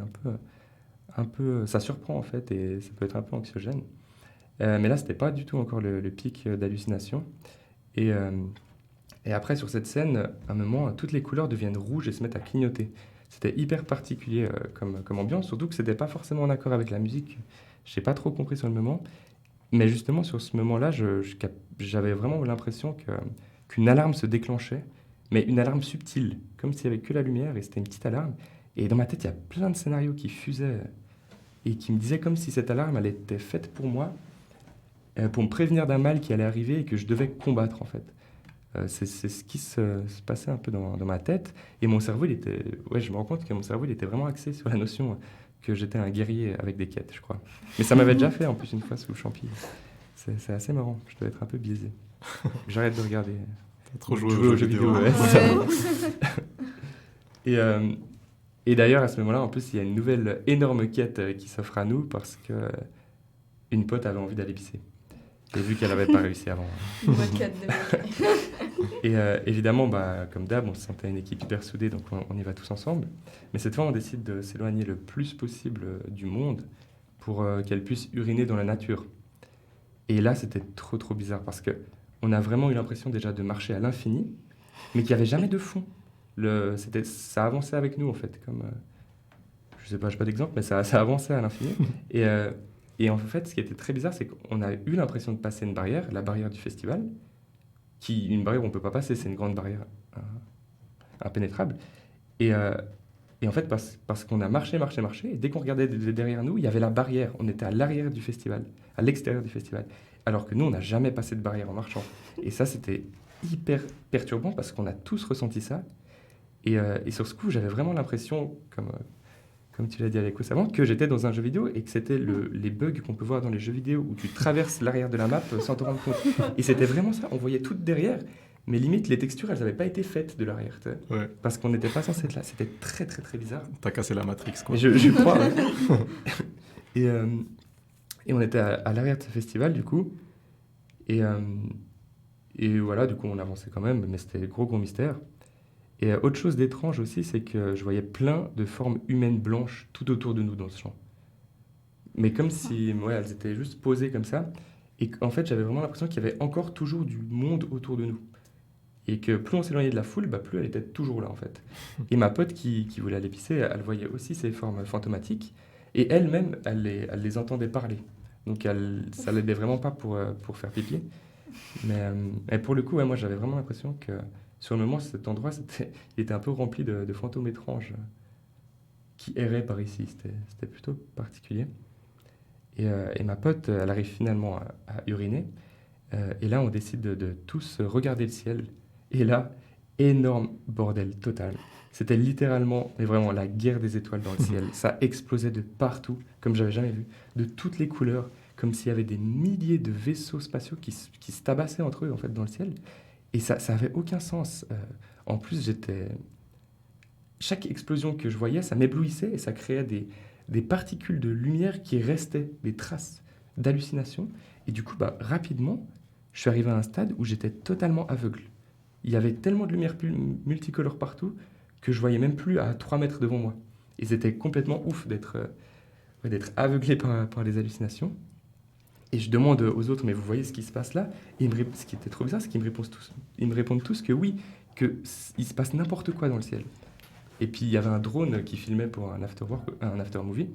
Speaker 4: un peu, ça surprend en fait, et ça peut être un peu anxiogène. Mais là, c'était pas du tout encore le pic d'hallucination. Et après, sur cette scène, à un moment, toutes les couleurs deviennent rouges et se mettent à clignoter. C'était hyper particulier comme ambiance, surtout que c'était pas forcément en accord avec la musique. Je n'ai pas trop compris sur le moment. Mais justement, sur ce moment-là, j'avais vraiment l'impression qu'une alarme se déclenchait, mais une alarme subtile, comme s'il n'y avait que la lumière, et c'était une petite alarme. Et dans ma tête, il y a plein de scénarios qui fusaient et qui me disaient comme si cette alarme, elle était faite pour moi, pour me prévenir d'un mal qui allait arriver et que je devais combattre, en fait. C'est ce qui se passait un peu dans ma tête. Et mon cerveau, je me rends compte que mon cerveau, il était vraiment axé sur la notion que j'étais un guerrier avec des quêtes, je crois. Mais ça m'avait déjà fait, en plus, une fois sous le champi. C'est assez marrant. Je dois être un peu biaisé. J'arrête de regarder.
Speaker 1: T'as trop joué aux jeux vidéo.
Speaker 4: Ouais, c'est ça. Et d'ailleurs, à ce moment-là, en plus, il y a une nouvelle énorme quête qui s'offre à nous parce que une pote avait envie d'aller pisser. Et vu qu'elle n'avait pas réussi avant. Et évidemment, comme d'hab, on se sentait une équipe hyper soudée, donc on y va tous ensemble. Mais cette fois, on décide de s'éloigner le plus possible du monde pour qu'elle puisse uriner dans la nature. Et là, c'était trop bizarre parce qu'on a vraiment eu l'impression déjà de marcher à l'infini, mais qu'il n'y avait jamais de fond. Ça avançait avec nous, en fait. Je sais pas d'exemple, mais ça avançait à l'infini. Et en fait, ce qui était très bizarre, c'est qu'on a eu l'impression de passer une barrière, la barrière du festival, une barrière où on ne peut pas passer, c'est une grande barrière impénétrable. Et en fait, parce qu'on a marché, et dès qu'on regardait derrière nous, il y avait la barrière. On était à l'arrière du festival, à l'extérieur du festival. Alors que nous, on n'a jamais passé de barrière en marchant. Et ça, c'était hyper perturbant parce qu'on a tous ressenti ça. Et sur ce coup, j'avais vraiment l'impression, comme tu l'as dit Alekos avant, que j'étais dans un jeu vidéo et que c'était les bugs qu'on peut voir dans les jeux vidéo où tu traverses l'arrière de la map sans te rendre compte. Et c'était vraiment ça, on voyait tout derrière, mais limite les textures, elles n'avaient pas été faites de l'arrière,
Speaker 1: ouais.
Speaker 4: Parce qu'on n'était pas censé être là. C'était très bizarre.
Speaker 1: T'as cassé la Matrix, quoi.
Speaker 4: Je crois, ouais. Et on était à l'arrière de ce festival, du coup, et voilà, du coup, on avançait quand même, mais c'était gros mystère. Et autre chose d'étrange aussi, c'est que je voyais plein de formes humaines blanches tout autour de nous dans ce champ. Mais comme si elles étaient juste posées comme ça. Et en fait, j'avais vraiment l'impression qu'il y avait encore toujours du monde autour de nous. Et que plus on s'éloignait de la foule, plus elle était toujours là, en fait. Et ma pote qui voulait aller pisser, elle voyait aussi ces formes fantomatiques. Et elle-même, elle les entendait parler. Donc ça l'aidait vraiment pas pour faire pipi. Mais pour le coup, moi, j'avais vraiment l'impression que sur le moment, cet endroit, il était un peu rempli de fantômes étranges qui erraient par ici. C'était plutôt particulier. Et ma pote, elle arrive finalement à uriner. Et là, on décide de tous regarder le ciel. Et là, énorme bordel total. C'était littéralement, mais vraiment, la guerre des étoiles dans le ciel. Ça explosait de partout, comme j'avais jamais vu, de toutes les couleurs, comme s'il y avait des milliers de vaisseaux spatiaux qui se tabassaient entre eux, en fait, dans le ciel. Et ça avait aucun sens. En plus, chaque explosion que je voyais, ça m'éblouissait et ça créait des particules de lumière qui restaient, des traces d'hallucination. Et du coup, rapidement, je suis arrivé à un stade où j'étais totalement aveugle. il y avait tellement de lumière multicolore partout que je voyais même plus à 3 mètres devant moi. Et c'était complètement ouf d'être aveuglé par les hallucinations. Et je demande aux autres, mais vous voyez ce qui se passe là? Et ce qui était trop bizarre, c'est qu'ils me répondent tous que oui, qu'il se passe n'importe quoi dans le ciel. Et puis il y avait un drone qui filmait pour un after movie.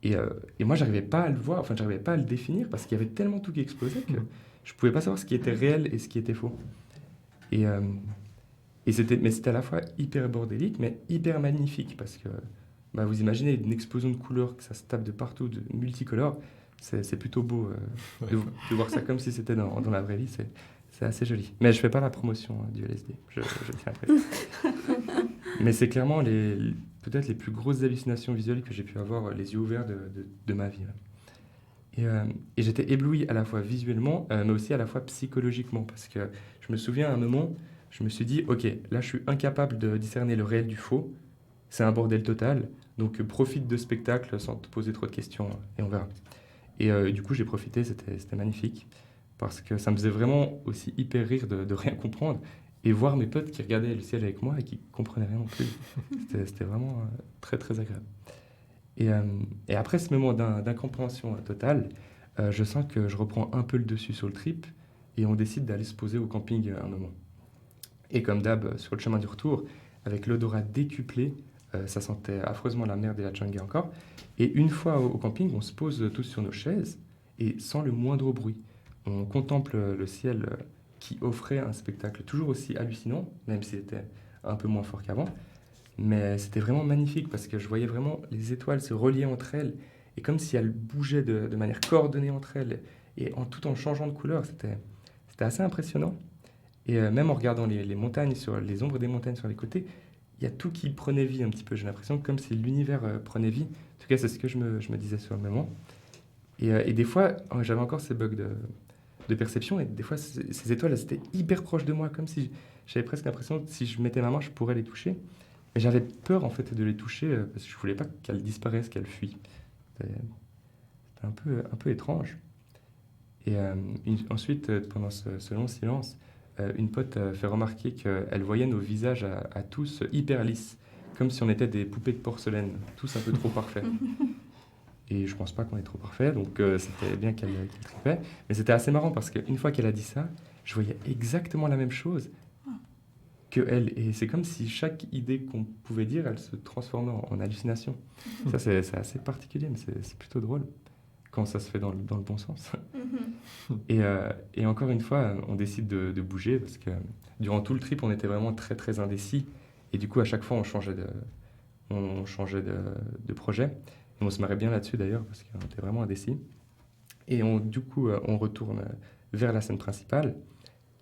Speaker 4: Et moi, j'arrivais pas à le voir, enfin, j'arrivais pas à le définir parce qu'il y avait tellement tout qui explosait que je pouvais pas savoir ce qui était réel et ce qui était faux. Mais c'était à la fois hyper bordélique, mais hyper magnifique parce que vous imaginez une explosion de couleurs, que ça se tape de partout, de multicolores. C'est plutôt beau de voir ça comme si c'était dans la vraie vie. C'est assez joli. Mais je fais pas la promotion du LSD, je tiens à préciser. Mais c'est clairement peut-être les plus grosses hallucinations visuelles que j'ai pu avoir les yeux ouverts de ma vie. Et j'étais ébloui à la fois visuellement, mais aussi à la fois psychologiquement. Parce que je me souviens à un moment, je me suis dit, ok, là je suis incapable de discerner le réel du faux. C'est un bordel total. Donc profite de spectacle sans te poser trop de questions et on verra. Et du coup j'ai profité, c'était magnifique. Parce que ça me faisait vraiment aussi hyper rire de rien comprendre. Et voir mes potes qui regardaient le ciel avec moi et qui comprenaient rien non plus. C'était vraiment très très agréable. Et après ce moment d'incompréhension totale, je sens que je reprends un peu le dessus sur le trip et on décide d'aller se poser au camping un moment. Et comme d'hab, sur le chemin du retour, avec l'odorat décuplé, ça sentait affreusement la merde et la jungle encore. Et une fois au camping, on se pose tous sur nos chaises et sans le moindre bruit. On contemple le ciel qui offrait un spectacle toujours aussi hallucinant, même si c'était un peu moins fort qu'avant. Mais c'était vraiment magnifique parce que je voyais vraiment les étoiles se relier entre elles et comme si elles bougeaient de manière coordonnée entre elles et tout en changeant de couleur. C'était assez impressionnant. Et même en regardant les montagnes, les ombres des montagnes sur les côtés, il y a tout qui prenait vie un petit peu. J'ai l'impression comme si l'univers prenait vie. En tout cas, c'est ce que je me disais sur le moment. Et des fois, j'avais encore ces bugs de perception et des fois, ces étoiles, elles étaient hyper proches de moi, comme si j'avais presque l'impression que si je mettais ma main, je pourrais les toucher. Mais j'avais peur en fait de les toucher parce que je voulais pas qu'elles disparaissent, qu'elles fuient. C'était un peu étrange. Et ensuite, pendant ce long silence, une pote fait remarquer qu'elle voyait nos visages à tous hyper lisses, comme si on était des poupées de porcelaine, tous un peu trop parfaits. Et je pense pas qu'on est trop parfait, donc c'était bien qu'elle tripait. Mais c'était assez marrant parce qu'une fois qu'elle a dit ça, je voyais exactement la même chose que elle. Et c'est comme si chaque idée qu'on pouvait dire, elle se transformait en hallucination. Ça, c'est assez particulier, mais c'est plutôt drôle quand ça se fait dans le bon sens. Et encore une fois, on décide de bouger parce que durant tout le trip, on était vraiment très très indécis. Et du coup, à chaque fois, on changeait de projet. Et on se marrait bien là-dessus d'ailleurs parce qu'on était vraiment indécis. Et du coup, on retourne vers la scène principale.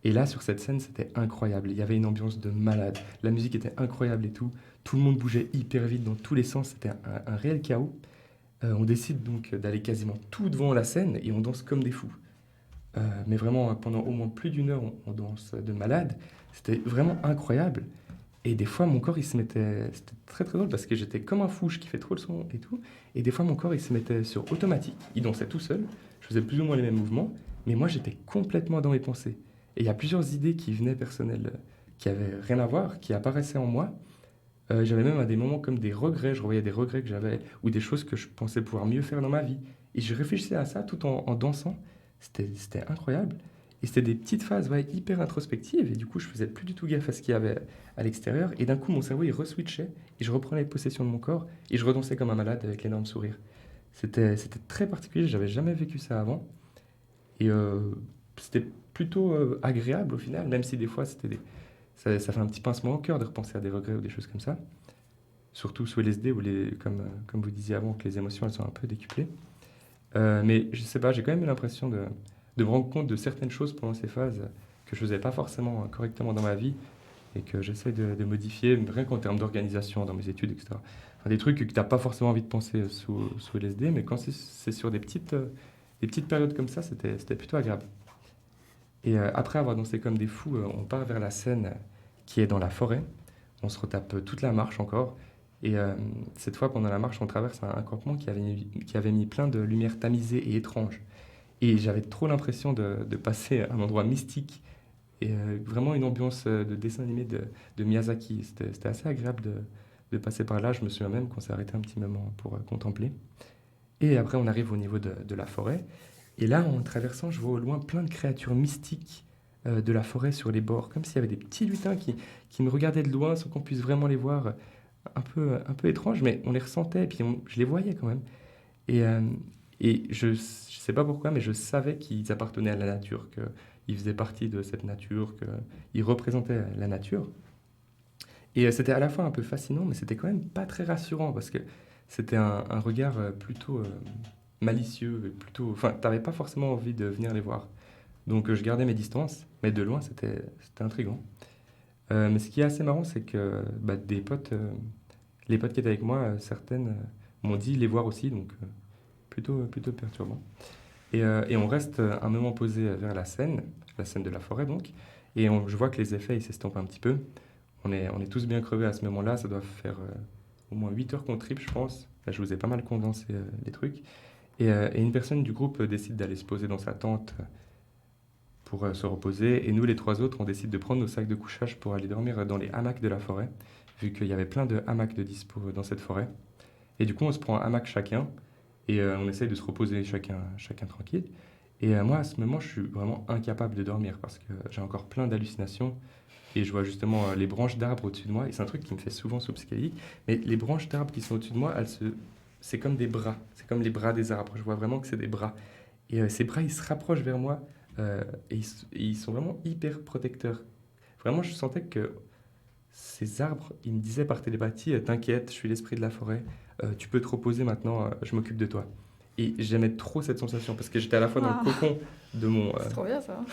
Speaker 4: Et là, sur cette scène, c'était incroyable. Il y avait une ambiance de malade. La musique était incroyable et tout. Tout le monde bougeait hyper vite dans tous les sens. C'était un réel chaos. On décide donc d'aller quasiment tout devant la scène et on danse comme des fous. Mais vraiment, pendant au moins plus d'1 heure, on danse de malade. C'était vraiment incroyable. Et des fois, mon corps, il se mettait... C'était très très drôle parce que j'étais comme un fou, je kiffais trop le son et tout. Et des fois, mon corps, il se mettait sur automatique. Il dansait tout seul. Je faisais plus ou moins les mêmes mouvements. Mais moi, j'étais complètement dans mes pensées. Et il y a plusieurs idées qui venaient personnelles, qui avaient rien à voir, qui apparaissaient en moi. J'avais même à des moments comme des regrets. Je revoyais des regrets que j'avais ou des choses que je pensais pouvoir mieux faire dans ma vie. Et je réfléchissais à ça tout en dansant. C'était incroyable. Et c'était des petites phases hyper introspectives. Et du coup, je faisais plus du tout gaffe à ce qu'il y avait à l'extérieur. Et d'un coup, mon cerveau, il re-switchait. Et je reprenais possession de mon corps. Et je redansais comme un malade avec l'énorme sourire. C'était très particulier. J'avais jamais vécu ça avant. Et c'était plutôt agréable au final. Même si des fois, ça fait un petit pincement au cœur de repenser à des regrets ou des choses comme ça. Surtout sous LSD, où comme vous disiez avant, que les émotions, elles sont un peu décuplées. Mais je sais pas, j'ai quand même eu l'impression de me rendre compte de certaines choses pendant ces phases que je faisais pas forcément correctement dans ma vie et que j'essaie de modifier, rien qu'en termes d'organisation dans mes études, etc. Enfin, des trucs que tu n'as pas forcément envie de penser sous LSD, mais quand c'est sur des petites périodes comme ça, c'était plutôt agréable. Et après avoir dansé comme des fous, on part vers la scène qui est dans la forêt. On se retape toute la marche encore. Et cette fois, pendant la marche, on traverse un campement qui avait mis plein de lumières tamisées et étranges. Et j'avais trop l'impression de passer à un endroit mystique vraiment une ambiance de dessin animé de Miyazaki. C'était assez agréable de passer par là. Je me souviens même qu'on s'est arrêté un petit moment pour contempler. Et après, on arrive au niveau de la forêt. Et là, en traversant, je vois au loin plein de créatures mystiques de la forêt sur les bords, comme s'il y avait des petits lutins qui me regardaient de loin sans qu'on puisse vraiment les voir. Un peu étrange, mais on les ressentait et puis je les voyais quand même. Et je sais pas pourquoi, mais je savais qu'ils appartenaient à la nature, qu'ils faisaient partie de cette nature, qu'ils représentaient la nature. Et c'était à la fois un peu fascinant, mais c'était quand même pas très rassurant parce que c'était un regard plutôt malicieux, enfin, t'avais pas forcément envie de venir les voir. Donc je gardais mes distances, mais de loin c'était intriguant. Mais ce qui est assez marrant, c'est que des potes, les potes qui étaient avec moi, certaines m'ont dit les voir aussi, donc plutôt perturbant. Et on reste un moment posé vers la scène de la forêt donc, et je vois que les effets ils s'estompent un petit peu. On est tous bien crevés à ce moment-là, ça doit faire au moins 8 heures qu'on tripe, je pense. Là, je vous ai pas mal condensé les trucs. Et une personne du groupe décide d'aller se poser dans sa tente pour se reposer. Et nous, les 3 autres, on décide de prendre nos sacs de couchage pour aller dormir dans les hamacs de la forêt, vu qu'il y avait plein de hamacs de dispo dans cette forêt. Et du coup, on se prend un hamac chacun et on essaye de se reposer chacun tranquille. Et moi, à ce moment, je suis vraiment incapable de dormir parce que j'ai encore plein d'hallucinations. Et je vois justement les branches d'arbres au-dessus de moi. Et c'est un truc qui me fait souvent sous psychédélique. Mais les branches d'arbres qui sont au-dessus de moi, c'est comme des bras. C'est comme les bras des arbres. Je vois vraiment que c'est des bras. Et ces bras, ils se rapprochent vers moi. Et ils sont vraiment hyper protecteurs. Vraiment, je sentais que ces arbres, ils me disaient par télépathie, t'inquiète, je suis l'esprit de la forêt. Tu peux te reposer maintenant, je m'occupe de toi. Et j'aimais trop cette sensation parce que j'étais à la fois dans le cocon de mon...
Speaker 3: C'est trop bien ça.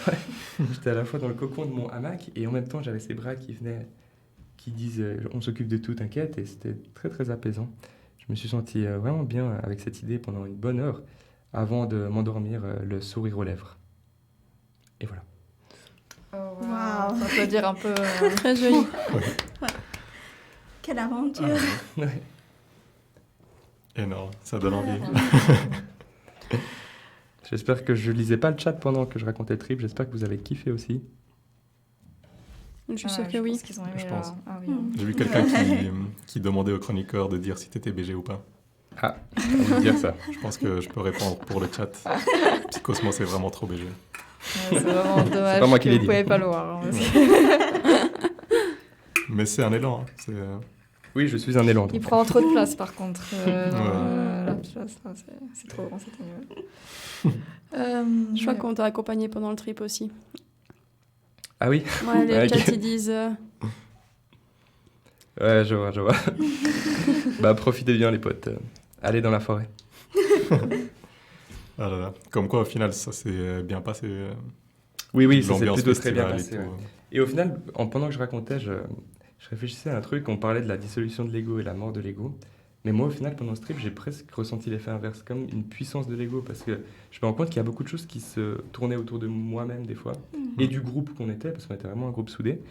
Speaker 4: J'étais à la fois dans le cocon de mon hamac et en même temps j'avais ces bras qui disent on s'occupe de tout, t'inquiète, et c'était très très apaisant. Je me suis senti vraiment bien avec cette idée pendant une bonne heure avant de m'endormir, le sourire aux lèvres. Et voilà.
Speaker 3: Oh,
Speaker 2: Waouh.
Speaker 3: Ça peut dire un peu...
Speaker 5: Très joli.
Speaker 2: Quelle aventure!
Speaker 4: Ouais.
Speaker 1: Énorme, ça donne envie.
Speaker 4: J'espère que je lisais pas le chat pendant que je racontais le trip, j'espère que vous avez kiffé aussi.
Speaker 5: Je suis sûre que
Speaker 3: je
Speaker 5: oui.
Speaker 3: pense qu'ils ont aimé.
Speaker 1: Je pense.
Speaker 3: Ah oui.
Speaker 1: J'ai vu quelqu'un qui demandait au chroniqueur de dire si t'étais BG ou pas.
Speaker 4: Ah, j'ai envie de dire ça.
Speaker 1: Je pense que je peux répondre pour le chat. Psychosmos c'est vraiment trop BG.
Speaker 3: Ouais, c'est vraiment dommage
Speaker 4: pas moi qui
Speaker 3: que
Speaker 4: l'ai
Speaker 3: vous
Speaker 4: dit.
Speaker 3: pouvez pas le voir. Hein, parce que-
Speaker 1: Mais c'est un élan. Hein.
Speaker 4: Oui, je suis un élan.
Speaker 3: Il
Speaker 4: donc.
Speaker 3: prend trop de place par contre.
Speaker 1: Ouais.
Speaker 3: La place, là, c'est trop grand, c'est nul.
Speaker 5: Je crois qu'on t'a accompagné pendant le trip aussi.
Speaker 4: Ah oui.
Speaker 5: Ouais, les
Speaker 4: Ok.
Speaker 5: chats, ils disent...
Speaker 4: Ouais, je vois. Bah, profitez bien, les potes. Allez dans la forêt.
Speaker 1: Ah là là. Comme quoi, au final, ça s'est bien passé.
Speaker 4: Oui, ça s'est
Speaker 1: L'ambiance
Speaker 4: plutôt très bien
Speaker 1: festivale et
Speaker 4: passé.
Speaker 1: tout.
Speaker 4: Ouais. Et au final, pendant que je racontais, je réfléchissais à un truc. On parlait de la dissolution de l'ego et la mort de l'ego. Mais moi, au final, pendant ce trip, j'ai presque ressenti l'effet inverse, comme une puissance de l'ego, parce que je me rends compte qu'il y a beaucoup de choses qui se tournaient autour de moi-même des fois, et du groupe qu'on était, parce qu'on était vraiment un groupe soudé.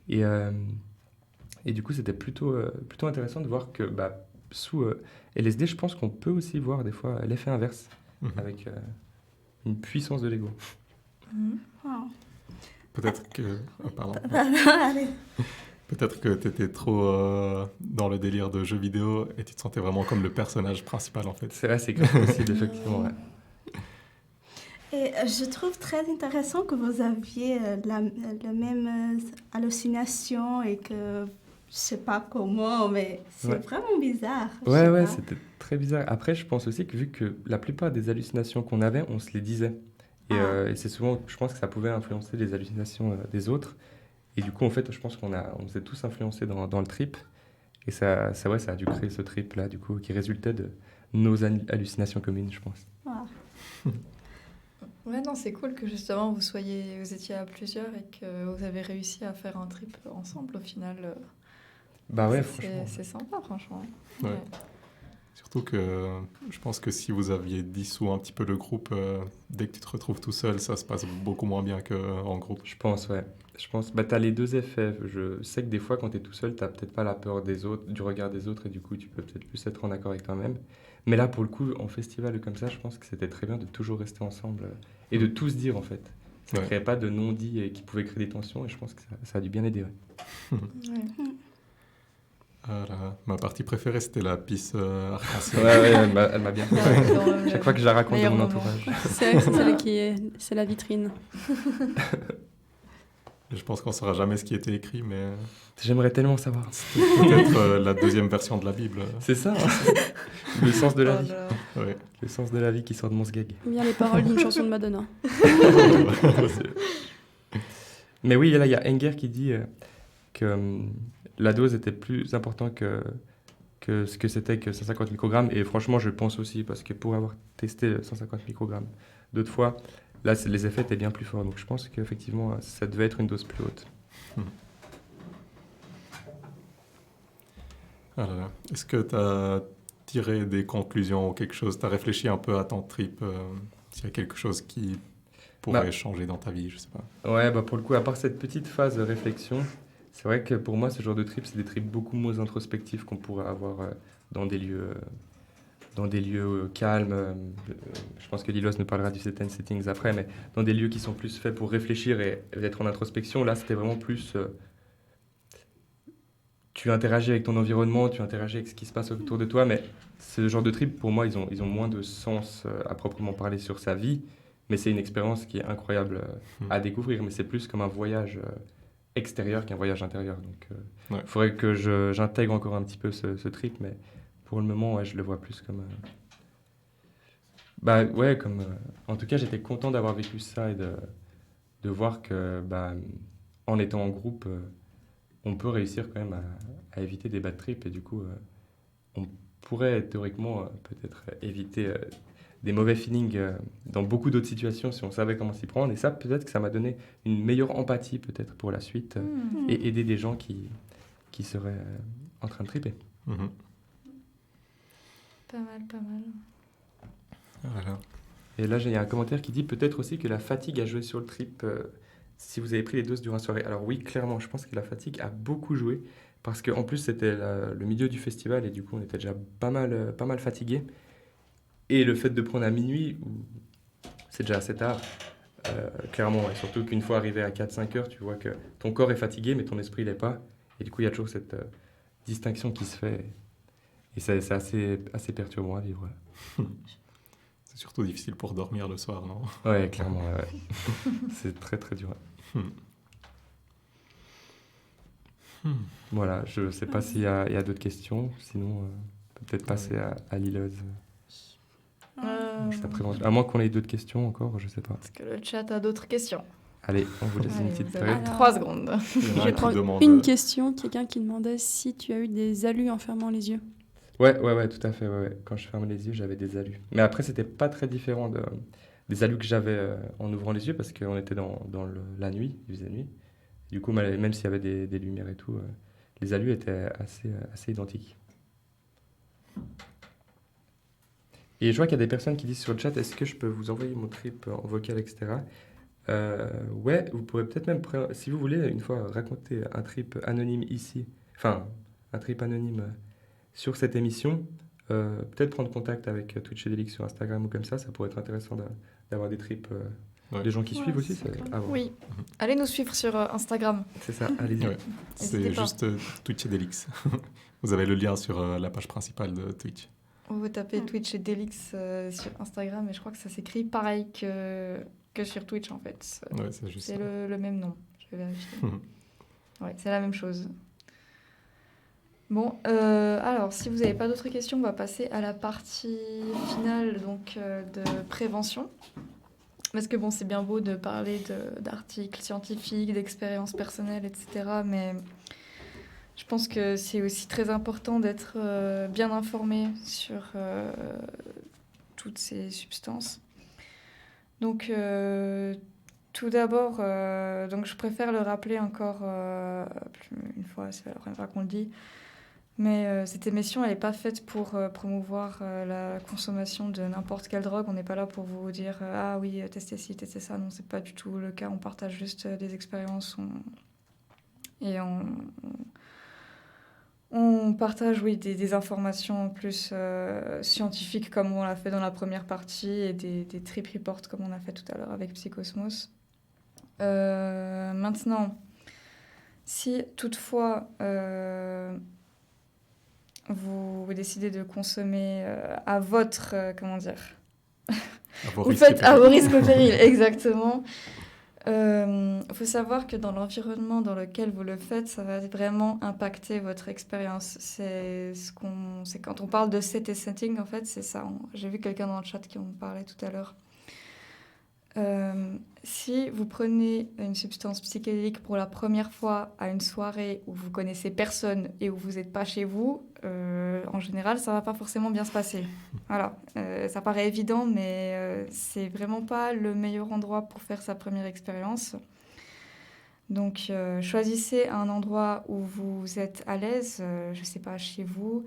Speaker 4: Et du coup, c'était plutôt intéressant de voir que sous LSD, je pense qu'on peut aussi voir des fois l'effet inverse,
Speaker 1: Mhm.
Speaker 4: avec une puissance de l'ego.
Speaker 2: Wow.
Speaker 1: Peut-être que. Oh, pardon.
Speaker 2: Allez.
Speaker 1: Peut-être que tu étais trop dans le délire de jeux vidéo et tu te sentais vraiment comme le personnage principal en fait.
Speaker 4: C'est vrai, c'est grave possible, effectivement. Ouais.
Speaker 2: Et je trouve très intéressant que vous aviez la même hallucination et que je sais pas comment, mais c'est
Speaker 4: Ouais.
Speaker 2: vraiment bizarre. je
Speaker 4: Ouais,
Speaker 2: sais
Speaker 4: ouais,
Speaker 2: pas.
Speaker 4: c'était très bizarre. Après, je pense aussi que vu que la plupart des hallucinations qu'on avait, on se les disait. Et c'est souvent, je pense que ça pouvait influencer les hallucinations des autres. Et du coup, en fait, je pense qu'on s'est tous influencés dans le trip. Et ça a dû créer ce trip-là, du coup, qui résultait de nos hallucinations communes, je pense.
Speaker 2: Wow.
Speaker 3: Ouais, non, c'est cool que justement vous étiez à plusieurs et que vous avez réussi à faire un trip ensemble au final.
Speaker 4: Bah ouais,
Speaker 3: C'est-
Speaker 4: franchement.
Speaker 3: C'est sympa, franchement.
Speaker 1: Ouais. Surtout que je pense que si vous aviez dissous un petit peu le groupe, dès que tu te retrouves tout seul, ça se passe beaucoup moins bien qu'en groupe.
Speaker 4: Je pense, ouais. Je pense, t'as les deux effets. Je sais que des fois, quand t'es tout seul, t'as peut-être pas la peur des autres, du regard des autres, et du coup, tu peux peut-être plus être en accord avec toi-même. Mais là, pour le coup, en festival comme ça, je pense que c'était très bien de toujours rester ensemble et de tout se dire, en fait. Ça
Speaker 1: Ouais.
Speaker 4: créait pas de non-dits et qui pouvaient créer des tensions. Et je pense que ça a dû bien aider. Ouais.
Speaker 3: Ouais.
Speaker 1: Voilà. Ma partie préférée, c'était la pisse arc-en-ciel.
Speaker 4: Ouais, elle m'a bien fait.
Speaker 3: Ouais, dans le-
Speaker 4: Chaque fois que je la raconte de
Speaker 3: meilleur
Speaker 4: mon
Speaker 3: moment.
Speaker 4: entourage.
Speaker 5: C'est vrai que c'est celle qui est, c'est la vitrine.
Speaker 1: Je pense qu'on ne saura jamais ce qui était écrit, mais
Speaker 4: J'aimerais tellement savoir.
Speaker 1: c'était peut-être la deuxième version de la Bible.
Speaker 4: C'est ça, hein. Le sens de la vie.
Speaker 3: Oh là.
Speaker 1: Ouais.
Speaker 4: Le sens de la vie qui sort de mon sgeg.
Speaker 5: Ou bien les paroles d'une chanson de Madonna.
Speaker 4: Mais oui, là, il y a Enger qui dit que la dose était plus importante que ce que c'était que 150 microgrammes. Et franchement, je pense aussi, parce que pour avoir testé 150 microgrammes d'autres fois, là, les effets étaient bien plus forts. Donc je pense qu'effectivement, ça devait être une dose plus haute.
Speaker 1: Ah là là. Est-ce que tu as tiré des conclusions ou quelque chose? Tu as réfléchi un peu à ton trip, s'il y a quelque chose qui pourrait
Speaker 4: Bah.
Speaker 1: changer dans ta vie, je sais pas.
Speaker 4: Ouais, bah pour le coup, à part cette petite phase de réflexion, c'est vrai que pour moi, ce genre de trip, c'est des trips beaucoup moins introspectifs qu'on pourrait avoir dans des lieux calmes. Je pense que Lilos nous parlera du set and settings après, mais dans des lieux qui sont plus faits pour réfléchir et être en introspection, là, c'était vraiment plus... tu interagis avec ton environnement, tu interagis avec ce qui se passe autour de toi, mais ce genre de trip, pour moi, ils ont moins de sens à proprement parler sur sa vie, mais c'est une expérience qui est incroyable à découvrir, mais c'est plus comme un voyage extérieur qu'un voyage intérieur. Donc,
Speaker 1: Ouais.
Speaker 4: faudrait que j'intègre encore un petit peu ce trip, mais pour le moment, ouais, je le vois plus comme... Bah ouais, comme... en tout cas, j'étais content d'avoir vécu ça et de voir que, bah, en étant en groupe, on peut réussir quand même à éviter des bad trips et du coup, on pourrait théoriquement peut-être éviter des mauvais feelings dans beaucoup d'autres situations si on savait comment s'y prendre. Et ça, peut-être que ça m'a donné une meilleure empathie peut-être pour la suite et aider des gens qui seraient en train de tripper.
Speaker 1: Mhm.
Speaker 3: Pas mal, pas mal.
Speaker 1: Voilà.
Speaker 4: Et là, il y a un commentaire qui dit peut-être aussi que la fatigue a joué sur le trip si vous avez pris les doses durant la soirée. Alors oui, clairement, je pense que la fatigue a beaucoup joué parce qu'en plus, c'était le milieu du festival et du coup, on était déjà pas mal fatigué. Et le fait de prendre à minuit, où c'est déjà assez tard, clairement, et surtout qu'une fois arrivé à 4-5 heures, tu vois que ton corps est fatigué, mais ton esprit l'est pas. Et du coup, il y a toujours cette distinction qui se fait. Et c'est assez perturbant à vivre.
Speaker 1: C'est surtout difficile pour dormir le soir, non?
Speaker 4: Ouais, clairement, ouais. C'est très très dur. Voilà, je sais pas s'il y a d'autres questions, sinon on peut peut-être passer à Lileuse. Juste après, à moins qu'on ait d'autres questions encore, je sais pas.
Speaker 3: Est-ce que le chat a d'autres questions?
Speaker 4: Allez, on vous laisse une
Speaker 3: Allez,
Speaker 4: petite
Speaker 3: vous avez
Speaker 4: période.
Speaker 5: Alors,
Speaker 3: 3 secondes.
Speaker 1: Il y en a
Speaker 5: Je
Speaker 1: un
Speaker 5: vais
Speaker 1: qui
Speaker 5: prendre
Speaker 1: demande,
Speaker 5: une question. Quelqu'un qui demandait si tu as eu des alus en fermant les yeux.
Speaker 4: Ouais, tout à fait. Ouais. Quand je fermais les yeux, j'avais des alus. Mais après, c'était pas très différent des alus que j'avais en ouvrant les yeux parce qu'on était dans la nuit, il faisait nuit. Du coup, même s'il y avait des lumières et tout, les alus étaient assez identiques. Et je vois qu'il y a des personnes qui disent sur le chat, est-ce que je peux vous envoyer mon trip en vocal, etc. Ouais, vous pourrez peut-être même, si vous voulez, une fois raconter un trip anonyme ici, enfin, un trip anonyme sur cette émission, peut-être prendre contact avec Twitch et Delix sur Instagram ou comme ça pourrait être intéressant d'avoir des trips,
Speaker 1: Ouais.
Speaker 4: des gens qui
Speaker 5: Ouais,
Speaker 4: suivent aussi.
Speaker 5: c'est clair.
Speaker 4: Ah, ouais.
Speaker 3: Oui. Allez nous suivre sur Instagram.
Speaker 4: C'est ça, allez-y.
Speaker 1: Ouais.
Speaker 3: N'hésitez
Speaker 1: C'est
Speaker 3: pas.
Speaker 1: juste Twitch et Delix. Vous avez le lien sur la page principale de Twitch.
Speaker 3: Vous tapez Twitch et Delix sur Instagram et je crois que ça s'écrit pareil que sur Twitch en fait.
Speaker 1: Ouais, c'est juste
Speaker 3: C'est
Speaker 1: ça.
Speaker 3: le même nom. Je vais vérifier. Ouais, c'est la même chose. Bon, alors si vous n'avez pas d'autres questions, on va passer à la partie finale donc de prévention. Parce que bon, c'est bien beau de parler d'articles scientifiques, d'expériences personnelles, etc. Mais je pense que c'est aussi très important d'être bien informé sur toutes ces substances. Donc, tout d'abord, donc je préfère le rappeler encore une fois, c'est la première fois qu'on le dit. Mais cette émission, elle n'est pas faite pour promouvoir la consommation de n'importe quelle drogue. On n'est pas là pour vous dire « Ah oui, testez ci, testez ça ». Non, ce n'est pas du tout le cas. On partage juste des expériences. On partage, oui, des informations plus scientifiques comme on l'a fait dans la première partie et des trip reports comme on a fait tout à l'heure avec Psychosmos. Maintenant, si toutefois vous décidez de consommer à votre, comment dire,
Speaker 1: vos
Speaker 3: vous
Speaker 1: risques et
Speaker 3: faites à vos
Speaker 1: périls.
Speaker 3: risques et périls, exactement. Faut savoir que dans l'environnement dans lequel vous le faites, ça va vraiment impacter votre expérience. C'est quand on parle de set et setting, en fait, c'est ça. J'ai vu quelqu'un dans le chat qui en parlait tout à l'heure. Si vous prenez une substance psychédélique pour la première fois à une soirée où vous connaissez personne et où vous n'êtes pas chez vous, en général, ça va pas forcément bien se passer. Voilà, ça paraît évident, mais c'est vraiment pas le meilleur endroit pour faire sa première expérience. Donc, choisissez un endroit où vous êtes à l'aise, je sais pas, chez vous,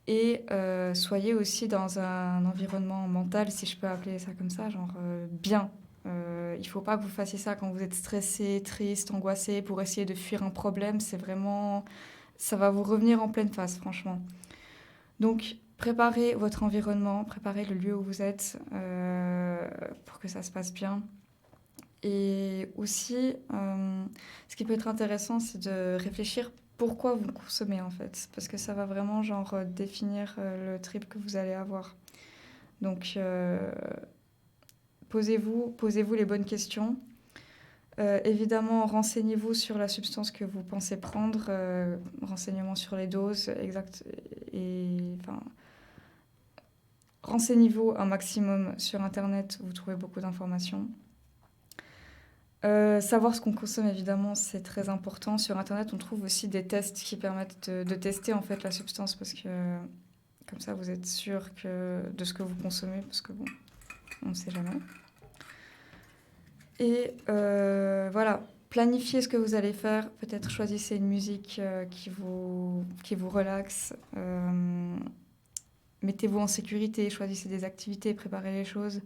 Speaker 3: et soyez aussi dans un environnement mental, si je peux appeler ça comme ça, genre bien. Il ne faut pas que vous fassiez ça quand vous êtes stressé, triste, angoissé pour essayer de fuir un problème. C'est vraiment... Ça va vous revenir en pleine face, franchement. Donc, préparez votre environnement, préparez le lieu où vous êtes pour que ça se passe bien. Et aussi, ce qui peut être intéressant, c'est de réfléchir pourquoi vous consommez, en fait. Parce que ça va vraiment, genre, définir le trip que vous allez avoir. Donc... Posez-vous les bonnes questions. Évidemment, renseignez-vous sur la substance que vous pensez prendre, renseignements sur les doses exactes. Renseignez-vous un maximum sur Internet, vous trouvez beaucoup d'informations. Savoir ce qu'on consomme, évidemment, c'est très important. Sur Internet, on trouve aussi des tests qui permettent de tester en fait, la substance, parce que comme ça, vous êtes sûr de ce que vous consommez, parce que bon, on ne sait jamais. Et voilà, planifiez ce que vous allez faire. Peut-être choisissez une musique qui vous relaxe. Mettez-vous en sécurité, choisissez des activités, préparez les choses.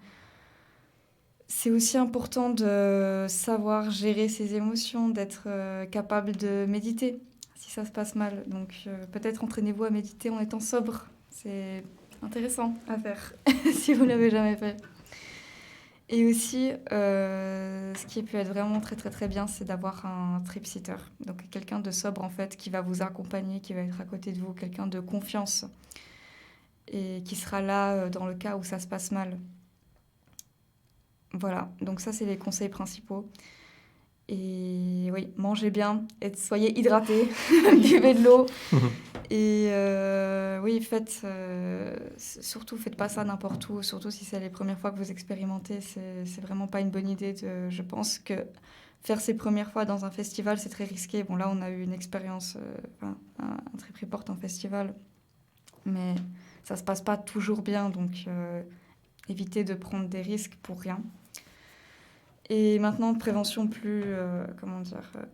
Speaker 3: C'est aussi important de savoir gérer ses émotions, d'être capable de méditer si ça se passe mal. Donc peut-être entraînez-vous à méditer en étant sobre. C'est intéressant à faire si vous ne l'avez jamais fait. Et aussi, ce qui peut être vraiment très très très bien, c'est d'avoir un trip sitter. Donc quelqu'un de sobre en fait qui va vous accompagner, qui va être à côté de vous, quelqu'un de confiance et qui sera là dans le cas où ça se passe mal. Voilà, donc ça c'est les conseils principaux. Et oui, mangez bien, soyez hydratés, buvez de l'eau. Et oui, surtout faites pas ça n'importe où, surtout si c'est les premières fois que vous expérimentez, c'est vraiment pas une bonne idée. Je pense que faire ses premières fois dans un festival, c'est très risqué. Bon là, on a eu une expérience, un trip report en festival, mais ça se passe pas toujours bien, donc évitez de prendre des risques pour rien. Et maintenant, prévention plus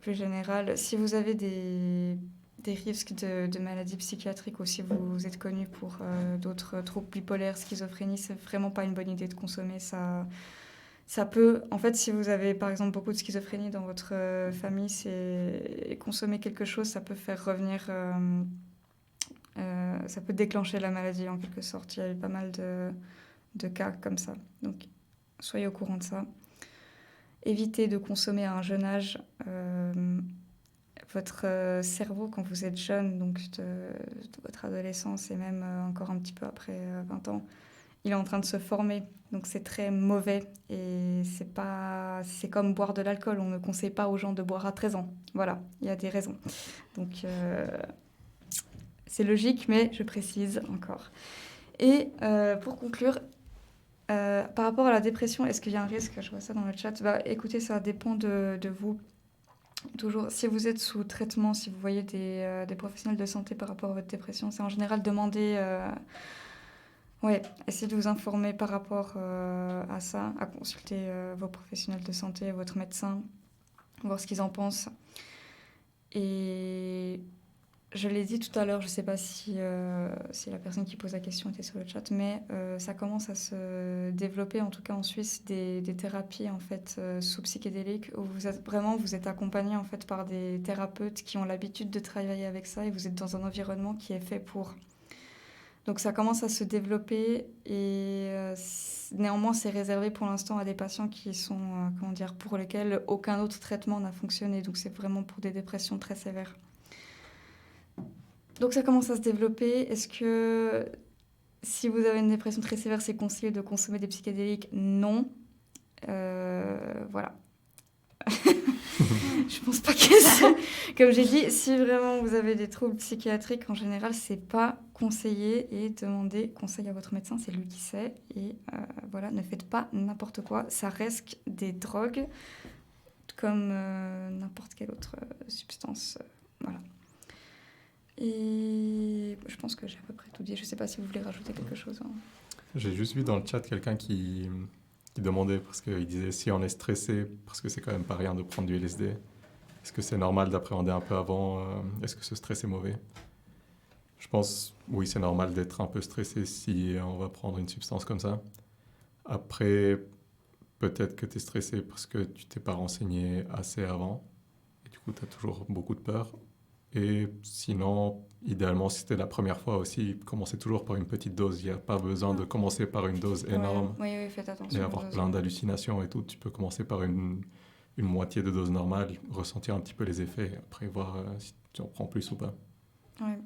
Speaker 3: générale. Si vous avez des risques de maladies psychiatriques ou si vous êtes connu pour d'autres troubles bipolaires, schizophrénie, c'est vraiment pas une bonne idée de consommer ça. Ça peut, en fait, si vous avez par exemple beaucoup de schizophrénie dans votre famille, consommer quelque chose, ça peut faire revenir, ça peut déclencher la maladie en quelque sorte. Il y a eu pas mal de cas comme ça. Donc, soyez au courant de ça. Évitez de consommer à un jeune âge. Votre cerveau, quand vous êtes jeune, donc de votre adolescence et même encore un petit peu après 20 ans, il est en train de se former. Donc c'est très mauvais et c'est comme boire de l'alcool. On ne conseille pas aux gens de boire à 13 ans. Voilà, il y a des raisons. Donc c'est logique, mais je précise encore. Et pour conclure, par rapport à la dépression, est-ce qu'il y a un risque? Je vois ça dans le chat. Écoutez, ça dépend de vous. Toujours, si vous êtes sous traitement, si vous voyez des professionnels de santé par rapport à votre dépression, c'est en général demander... essayez de vous informer par rapport à ça, à consulter vos professionnels de santé, votre médecin, voir ce qu'ils en pensent. Et... Je l'ai dit tout à l'heure, je ne sais pas si la personne qui pose la question était sur le chat, mais ça commence à se développer, en tout cas en Suisse, des thérapies en fait, sous psychédéliques où vous êtes accompagné en fait, par des thérapeutes qui ont l'habitude de travailler avec ça et vous êtes dans un environnement qui est fait pour. Donc ça commence à se développer et néanmoins c'est réservé pour l'instant à des patients qui sont, pour lesquels aucun autre traitement n'a fonctionné. Donc c'est vraiment pour des dépressions très sévères. Donc ça commence à se développer. Est-ce que si vous avez une dépression très sévère, c'est conseillé de consommer des psychédéliques ? Non. Voilà. Je pense pas que c'est... Comme j'ai dit, si vraiment vous avez des troubles psychiatriques, en général, c'est pas conseillé et demandez conseil à votre médecin, c'est lui qui sait. Et voilà, ne faites pas n'importe quoi. Ça reste des drogues comme n'importe quelle autre substance. Voilà. Et je pense que j'ai à peu près tout dit. Je sais pas si vous voulez rajouter quelque chose. Hein.
Speaker 1: J'ai juste vu dans le chat quelqu'un qui demandait, parce qu'il disait si on est stressé, parce que c'est quand même pas rien de prendre du LSD, est-ce que c'est normal d'appréhender un peu avant est-ce que ce stress est mauvais ? Je pense, oui, c'est normal d'être un peu stressé si on va prendre une substance comme ça. Après, peut-être que tu es stressé parce que tu t'es pas renseigné assez avant, et du coup, tu as toujours beaucoup de peur. Et sinon, idéalement, si c'était la première fois aussi, commencez toujours par une petite dose. Il n'y a pas besoin de commencer par une dose énorme.
Speaker 3: Oui, faites attention.
Speaker 1: Et avoir plein d'hallucinations et tout. Tu peux commencer par une moitié de dose normale, ressentir un petit peu les effets, après voir si tu en prends plus ou pas.
Speaker 3: Ouais.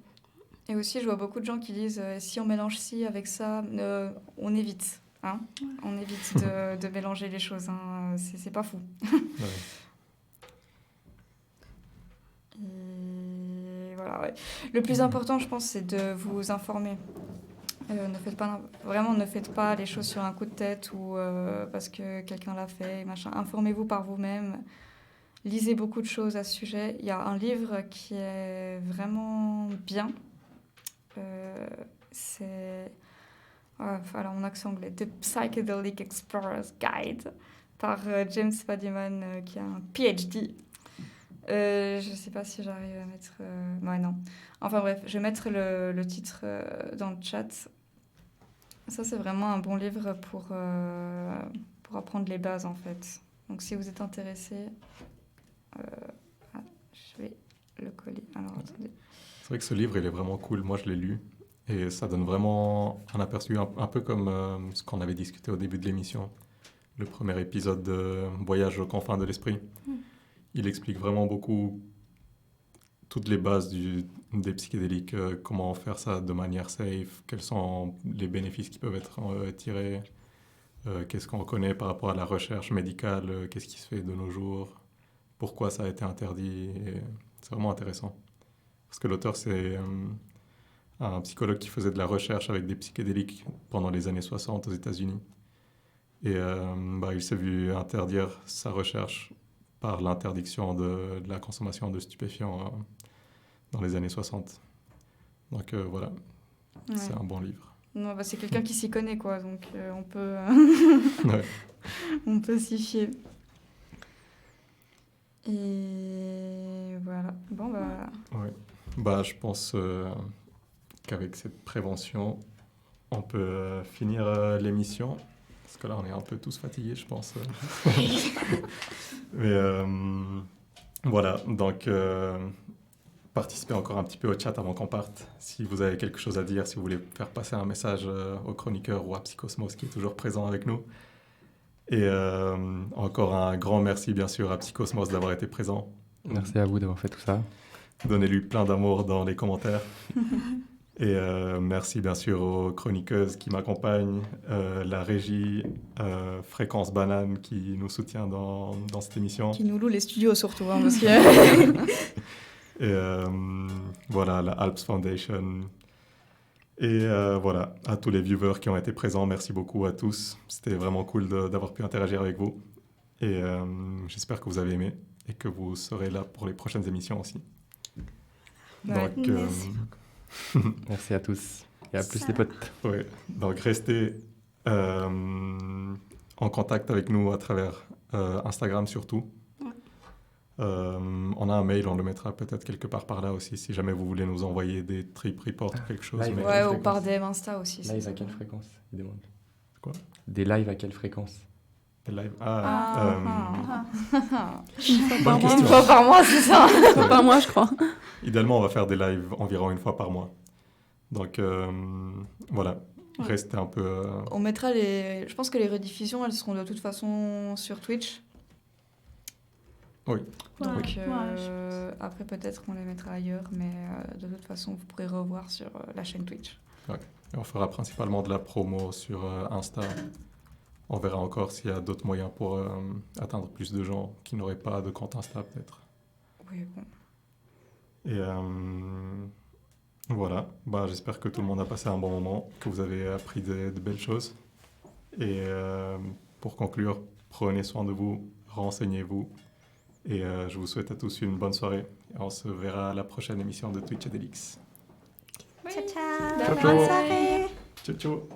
Speaker 3: Et aussi, je vois beaucoup de gens qui disent si on mélange ci avec ça, on évite. Hein, on évite de mélanger les choses. Hein. C'est pas fou.
Speaker 1: Ouais.
Speaker 3: Et voilà, ouais. Le plus important, je pense, c'est de vous informer. Ne faites pas les choses sur un coup de tête ou parce que quelqu'un l'a fait, machin. Informez-vous par vous-même. Lisez beaucoup de choses à ce sujet. Il y a un livre qui est vraiment bien. C'est... voilà, en accent anglais. The Psychedelic Explorer's Guide par James Fadiman, qui a un PhD. Je ne sais pas si j'arrive à mettre... Ouais, non. Enfin bref, je vais mettre le titre dans le chat. Ça, c'est vraiment un bon livre pour apprendre les bases, en fait. Donc, si vous êtes intéressé... je vais le coller. Alors, attendez.
Speaker 1: C'est vrai que ce livre, il est vraiment cool. Moi, je l'ai lu. Et ça donne vraiment un aperçu, un peu comme ce qu'on avait discuté au début de l'émission. Le premier épisode de Voyage aux confins de l'esprit. Il explique vraiment beaucoup toutes les bases des psychédéliques, comment faire ça de manière safe, quels sont les bénéfices qui peuvent être tirés, qu'est-ce qu'on connaît par rapport à la recherche médicale, qu'est-ce qui se fait de nos jours, pourquoi ça a été interdit. Et c'est vraiment intéressant. Parce que l'auteur, c'est un psychologue qui faisait de la recherche avec des psychédéliques pendant les années 60 aux États-Unis. Et il s'est vu interdire sa recherche par l'interdiction de la consommation de stupéfiants dans les années 60. Donc voilà, c'est un bon livre.
Speaker 3: Non, c'est quelqu'un qui s'y connaît, quoi, donc on peut,
Speaker 1: Ouais.
Speaker 3: on peut s'y fier. Et voilà. Bon,
Speaker 1: Ouais. Je pense qu'avec cette prévention, on peut finir l'émission. Parce que là, on est un peu tous fatigués, je pense. Mais voilà, donc participez encore un petit peu au chat avant qu'on parte. Si vous avez quelque chose à dire, si vous voulez faire passer un message au chroniqueur ou à Psychosmos qui est toujours présent avec nous. Et encore un grand merci, bien sûr, à Psychosmos d'avoir été présent.
Speaker 4: Merci à vous d'avoir fait tout ça.
Speaker 1: Donnez-lui plein d'amour dans les commentaires. Et merci bien sûr aux chroniqueuses qui m'accompagnent, la régie, Fréquence Banane qui nous soutient dans cette émission.
Speaker 3: Qui nous loue les studios surtout, hein, parce que...
Speaker 1: Et voilà, la Alps Foundation. Et voilà, à tous les viewers qui ont été présents, merci beaucoup à tous. C'était vraiment cool d'avoir pu interagir avec vous. Et j'espère que vous avez aimé et que vous serez là pour les prochaines émissions aussi.
Speaker 3: Ouais.
Speaker 1: Donc,
Speaker 4: Merci à tous et à plus les potes.
Speaker 1: ouais. Donc restez en contact avec nous à travers Instagram surtout. On a un mail, on le mettra peut-être quelque part par là aussi si jamais vous voulez nous envoyer des trip reports ou quelque chose.
Speaker 4: Live.
Speaker 1: Mais-
Speaker 3: Ouais, ou par DM Insta aussi.
Speaker 4: Live à quelle fréquence? Il demande.
Speaker 1: Quoi?
Speaker 4: Des lives à quelle fréquence?
Speaker 1: Des lives.
Speaker 5: Bonne
Speaker 1: question.
Speaker 3: Une fois par mois, c'est ça.
Speaker 5: Pas moi, je crois.
Speaker 1: Idéalement, on va faire des lives environ une fois par mois. Donc voilà,
Speaker 2: Ouais.
Speaker 1: restez un peu...
Speaker 3: On mettra les... Je pense que les rediffusions, elles seront de toute façon sur Twitch.
Speaker 1: Oui.
Speaker 3: Donc
Speaker 2: Ouais,
Speaker 3: après, peut-être qu'on les mettra ailleurs, mais de toute façon, vous pourrez revoir sur la chaîne Twitch.
Speaker 1: Et on fera principalement de la promo sur Insta. On verra encore s'il y a d'autres moyens pour atteindre plus de gens qui n'auraient pas de compte Insta peut-être.
Speaker 3: Oui, bon.
Speaker 1: Et voilà, bah, j'espère que tout le monde a passé un bon moment, que vous avez appris de belles choses. Et pour conclure, prenez soin de vous, renseignez-vous. Et je vous souhaite à tous une bonne soirée. Et on se verra à la prochaine émission de Twitch et Delix.
Speaker 2: Ciao, ciao.
Speaker 3: Bye
Speaker 2: Bonne
Speaker 3: bye.
Speaker 2: soirée.
Speaker 1: Ciao, ciao.